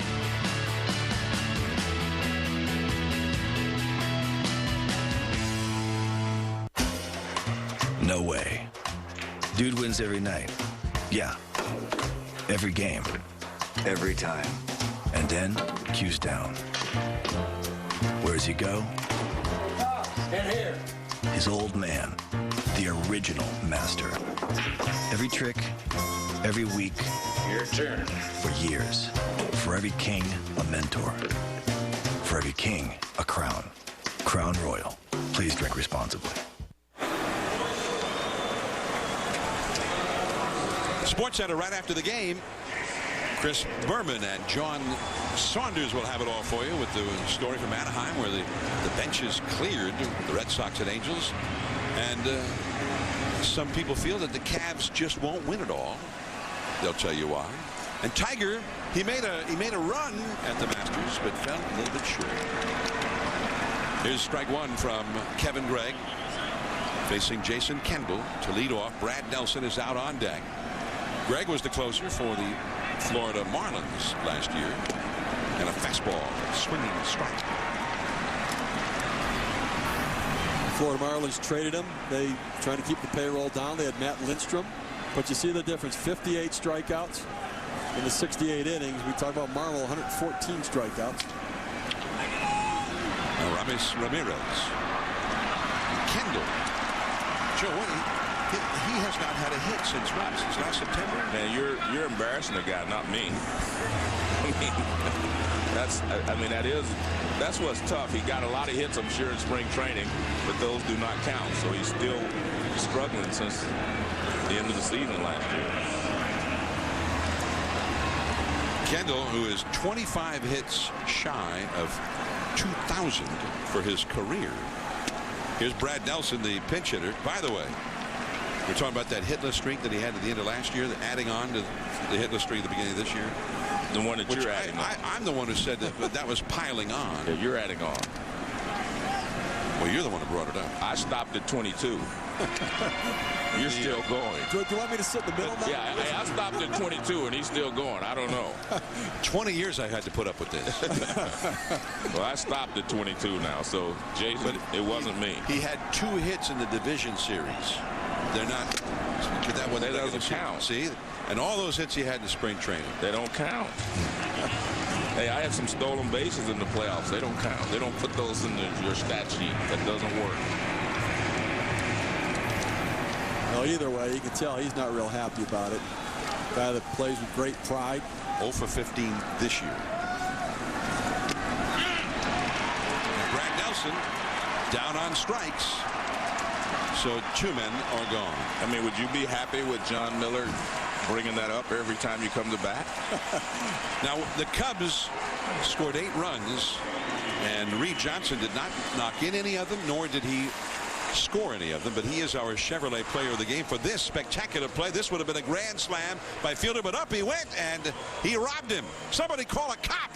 No way. Dude wins every night. Yeah. Every game. Every time. And then, cues down. Where does he go? Stand here. His old man. The original master. Every trick, every week. Your turn. For years. For every king, a mentor. For every king, a crown. Crown Royal. Please drink responsibly. Sports Center right after the game. Chris Berman and John Saunders will have it all for you with the story from Anaheim where the bench is cleared, the Red Sox and Angels. And some people feel that the Cavs just won't win it all. They'll tell you why. And Tiger, he made a run at the Masters, but fell a little bit short. Here's strike one from Kevin Gregg, facing Jason Kendall to lead off. Brad Nelson is out on deck. Gregg was the closer for the Florida Marlins last year. And a fastball, swinging strike. Florida Marlins traded him. They trying to keep the payroll down. They had Matt Lindstrom. But you see the difference. 58 strikeouts in the 68 innings. We talk about Marvel, 114 strikeouts. Now Ramirez. Kendall. Joe, he has not had a hit since last September. Man, you're embarrassing the guy, not me. That's what's tough. He got a lot of hits, I'm sure, in spring training, but those do not count. So he's still struggling since the end of the season last year. Kendall, who is 25 hits shy of 2,000 for his career. Here's Brad Nelson, the pinch hitter. By the way, we're talking about that hitless streak that he had at the end of last year, adding on to the hitless streak at the beginning of this year. The one that you're adding on. I'm the one who said that was piling on. Yeah, you're adding on. Well, you're the one who brought it up. I stopped at 22. You're still going. Do you want me to sit in the middle now? Yeah, I stopped at 22 and he's still going. I don't know. 20 years I had to put up with this. Well, I stopped at 22 now, so Jason, it wasn't me. He had 2 hits in the division series. They're not. That doesn't count. See, and all those hits he had in spring training. They don't count. Hey, I had some stolen bases in the playoffs. They don't count. They don't put those in your stat sheet. That doesn't work. Well, either way, you can tell he's not real happy about it. Guy that plays with great pride. 0 for 15 this year. And Brad Nelson down on strikes. So 2 men are gone. I mean, would you be happy with Jon Miller bringing that up every time you come to bat? Now, the Cubs scored 8 runs, and Reed Johnson did not knock in any of them, nor did he score any of them, but he is our Chevrolet player of the game for this spectacular play. This would have been a grand slam by Fielder, but up he went, and he robbed him. Somebody call a cop.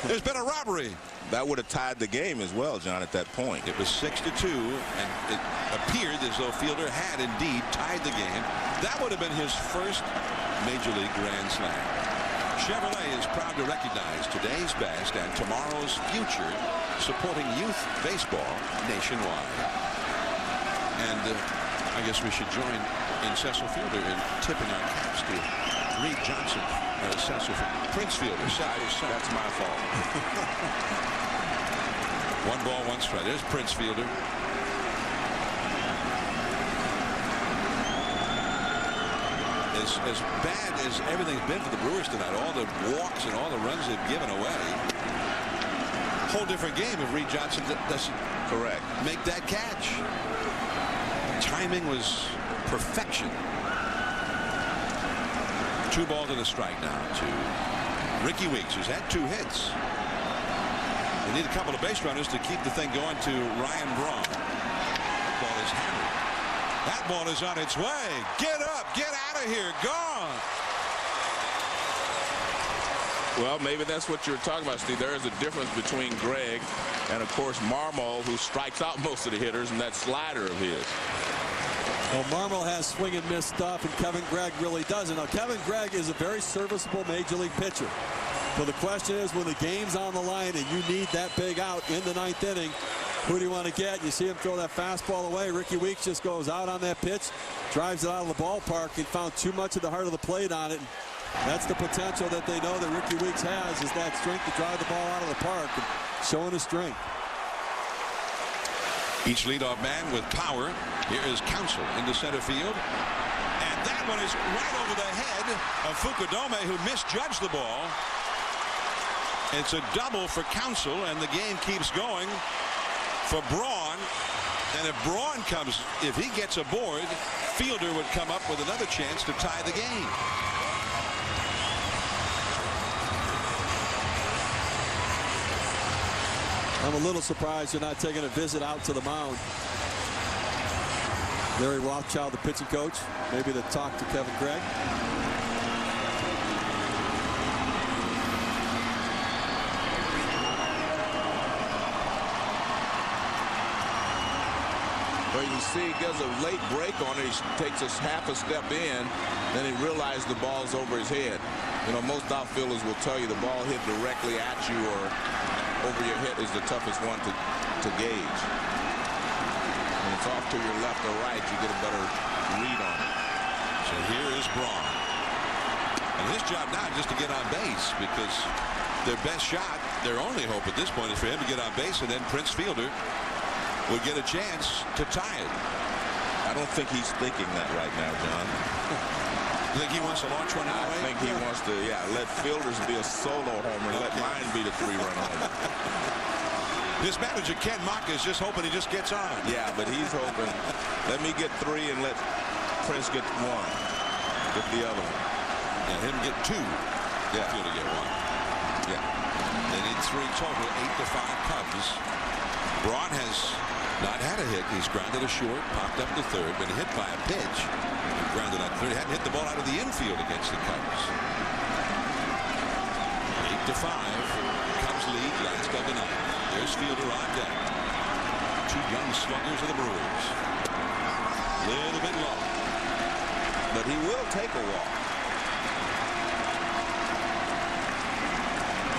There's been a robbery. That would have tied the game as well, John, at that point. It was 6-2, and it appeared as though Fielder had indeed tied the game. That would have been his first Major League Grand Slam. Chevrolet is proud to recognize today's best and tomorrow's future, supporting youth baseball nationwide. And I guess we should join in Cecil Fielder in tipping our caps to Reed Johnson, Cecil Prince Fielder. That's my fault. 1 ball, 1 strike. There's Prince Fielder. As bad as everything's been for the Brewers tonight, all the walks and all the runs they've given away, whole different game if Reed Johnson doesn't make that catch. Timing was perfection. 2 balls and a strike now to Ricky Weeks, who's had 2 hits. They need a couple of base runners to keep the thing going to Ryan Braun. That ball is hammered. That ball is on its way. Get up, get out of here, gone. Well, maybe that's what you're talking about, Steve. There is a difference between Greg and, of course, Marmol, who strikes out most of the hitters, and that slider of his. Well, Marmol has swing and miss stuff, and Kevin Gregg really doesn't. Now, Kevin Gregg is a very serviceable Major League pitcher. So the question is, when the game's on the line and you need that big out in the 9th inning, who do you want to get? You see him throw that fastball away. Ricky Weeks just goes out on that pitch, drives it out of the ballpark. He found too much of the heart of the plate on it. That's the potential that they know that Ricky Weeks has, is that strength to drive the ball out of the park, and showing his strength. Each leadoff man with power. Here is Counsell into center field. And that one is right over the head of Fukudome, who misjudged the ball. It's a double for Counsell, and the game keeps going for Braun. And if Braun comes, if he gets aboard, Fielder would come up with another chance to tie the game. I'm a little surprised they're not taking a visit out to the mound. Larry Rothschild, the pitching coach, maybe to talk to Kevin Gregg. Well, you see he gets a late break on it. He takes us half a step in, then he realizes the ball's over his head. You know, most outfielders will tell you the ball hit directly at you or over your head is the toughest one to gauge. When it's off to your left or right, you get a better read on it. So here is Braun. And his job now is just to get on base, because their best shot, their only hope at this point, is for him to get on base, and then Prince Fielder would get a chance to tie it. I don't think he's thinking that right now, John. You think he wants to launch one out? I think he wants to, let Fielders be a solo homer and let mine be the 3-run homer. His manager, Ken Maka, is just hoping he just gets on. Yeah, but he's hoping, let me get 3 and let Prince get 1. Get the other one. And him get 2. Yeah. Fielder get one. Yeah. They need 3 total. 8-5 Cubs. Braun has not had a hit. He's grounded a short, popped up to third, been hit by a pitch. Grounded out third. Hadn't hit the ball out of the infield against the Cubs. 8-5. Cubs lead last of the night. There's Fielder on deck. 2 young sluggers of the Brewers. Little bit low. But he will take a walk.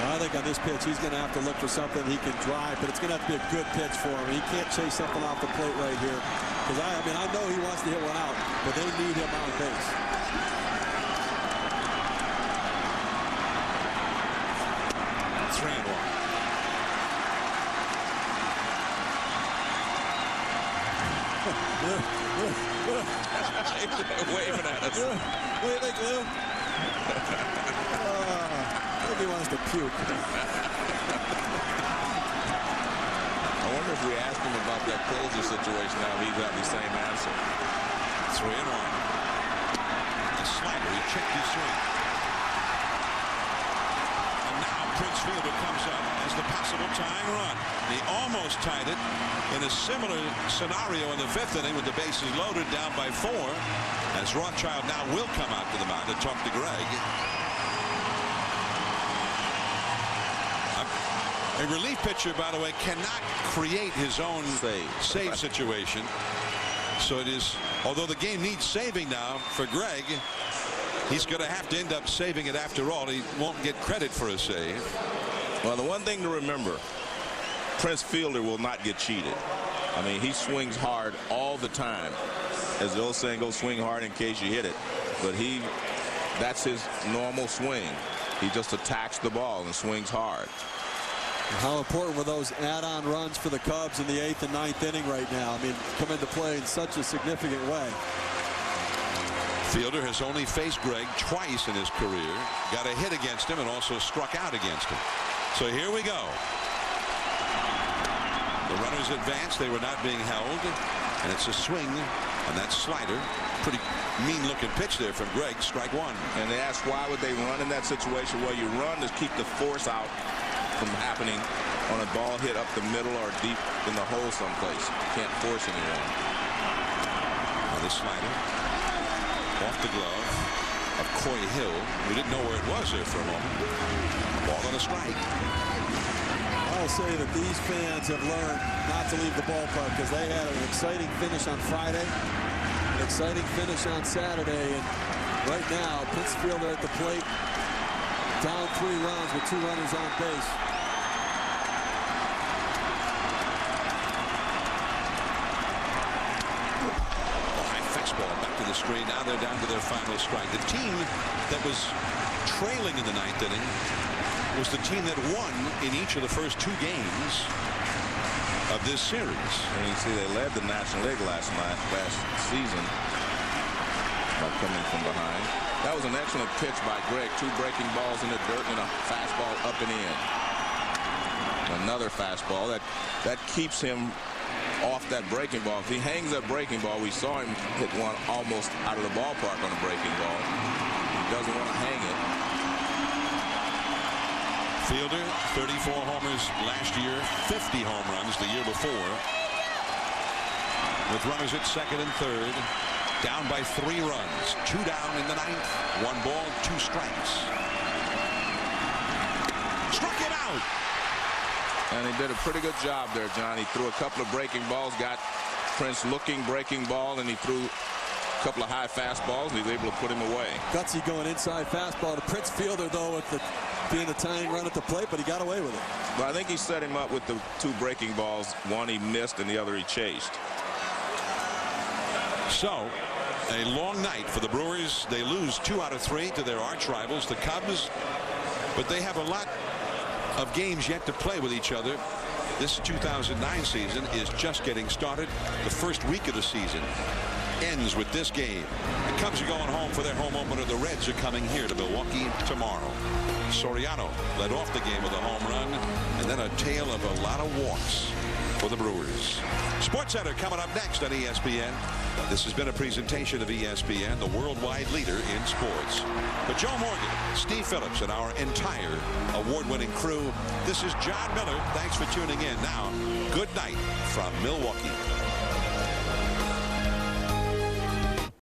I think on this pitch he's going to have to look for something he can drive, but it's going to have to be a good pitch for him. He can't chase something off the plate right here. Because I mean, I know he wants to hit one out, but they need him on base. Three and one. Waving at us. What do you think, Lou? I think he wants to puke. I wonder if we asked him about that closer situation now, he'd have the same answer. 3 and 1. A slider. He checked his swing. And now Prince Fielder comes up as the possible tying run. He almost tied it in a similar scenario in the 5th inning with the bases loaded down by 4. As Rothschild now will come out to the mound to talk to Greg. A relief pitcher, by the way, cannot create his own save situation. So it is, although the game needs saving now for Greg, he's going to have to end up saving it after all. He won't get credit for a save. Well, the one thing to remember, Prince Fielder will not get cheated. I mean, he swings hard all the time. As the old saying goes, swing hard in case you hit it. But that's his normal swing. He just attacks the ball and swings hard. How important were those add-on runs for the Cubs in the 8th and 9th inning right now? I mean, come into play in such a significant way. Fielder has only faced Greg twice in his career. Got a hit against him and also struck out against him. So here we go. The runners advanced. They were not being held. And it's a swing. And that slider. Pretty mean-looking pitch there from Greg. Strike 1. And they asked why would they run in that situation? Well, you run to keep the force out from happening on a ball hit up the middle or deep in the hole someplace. You can't force anyone. Now the slider off the glove of Coy Hill. We didn't know where it was there for a moment. Ball on a strike. I'll say that these fans have learned not to leave the ballpark because they had an exciting finish on Friday, an exciting finish on Saturday, and right now Prince Fielder at the plate, down 3 runs with 2 runners on base. Back to the screen. Now they're down to their final strike. The team that was trailing in the 9th inning was the team that won in each of the first 2 games of this series. And you see they led the National League last season by coming from behind. That was an excellent pitch by Greg. 2 breaking balls in the dirt and a fastball up and in. Another fastball that keeps him off that breaking ball. If he hangs that breaking ball, we saw him hit one almost out of the ballpark on a breaking ball. He doesn't want to hang it. Fielder, 34 homers last year, 50 home runs the year before. With runners at 2nd and 3rd, down by 3 runs. 2 down in the 9th. 1 ball, 2 strikes. Struck him out. And he did a pretty good job there, John. He threw a couple of breaking balls, got Prince looking breaking ball, and he threw a couple of high fastballs, and he was able to put him away. Gutsy going inside fastball to Prince Fielder, though, with being the tying run at the plate, but he got away with it. Well, I think he set him up with the 2 breaking balls. One he missed, and the other he chased. So, a long night for the Brewers. They lose 2 out of 3 to their arch rivals, the Cubs, but they have a lot of games yet to play with each other. This 2009 season is just getting started. The first week of the season ends with this game. The Cubs are going home for their home opener. The Reds are coming here to Milwaukee tomorrow. Soriano led off the game with a home run, and then a tale of a lot of walks for the Brewers. SportsCenter coming up next on ESPN. This has been a presentation of ESPN, the worldwide leader in sports. For Joe Morgan, Steve Phillips, and our entire award-winning crew, this is Jon Miller. Thanks for tuning in. Now, good night from Milwaukee.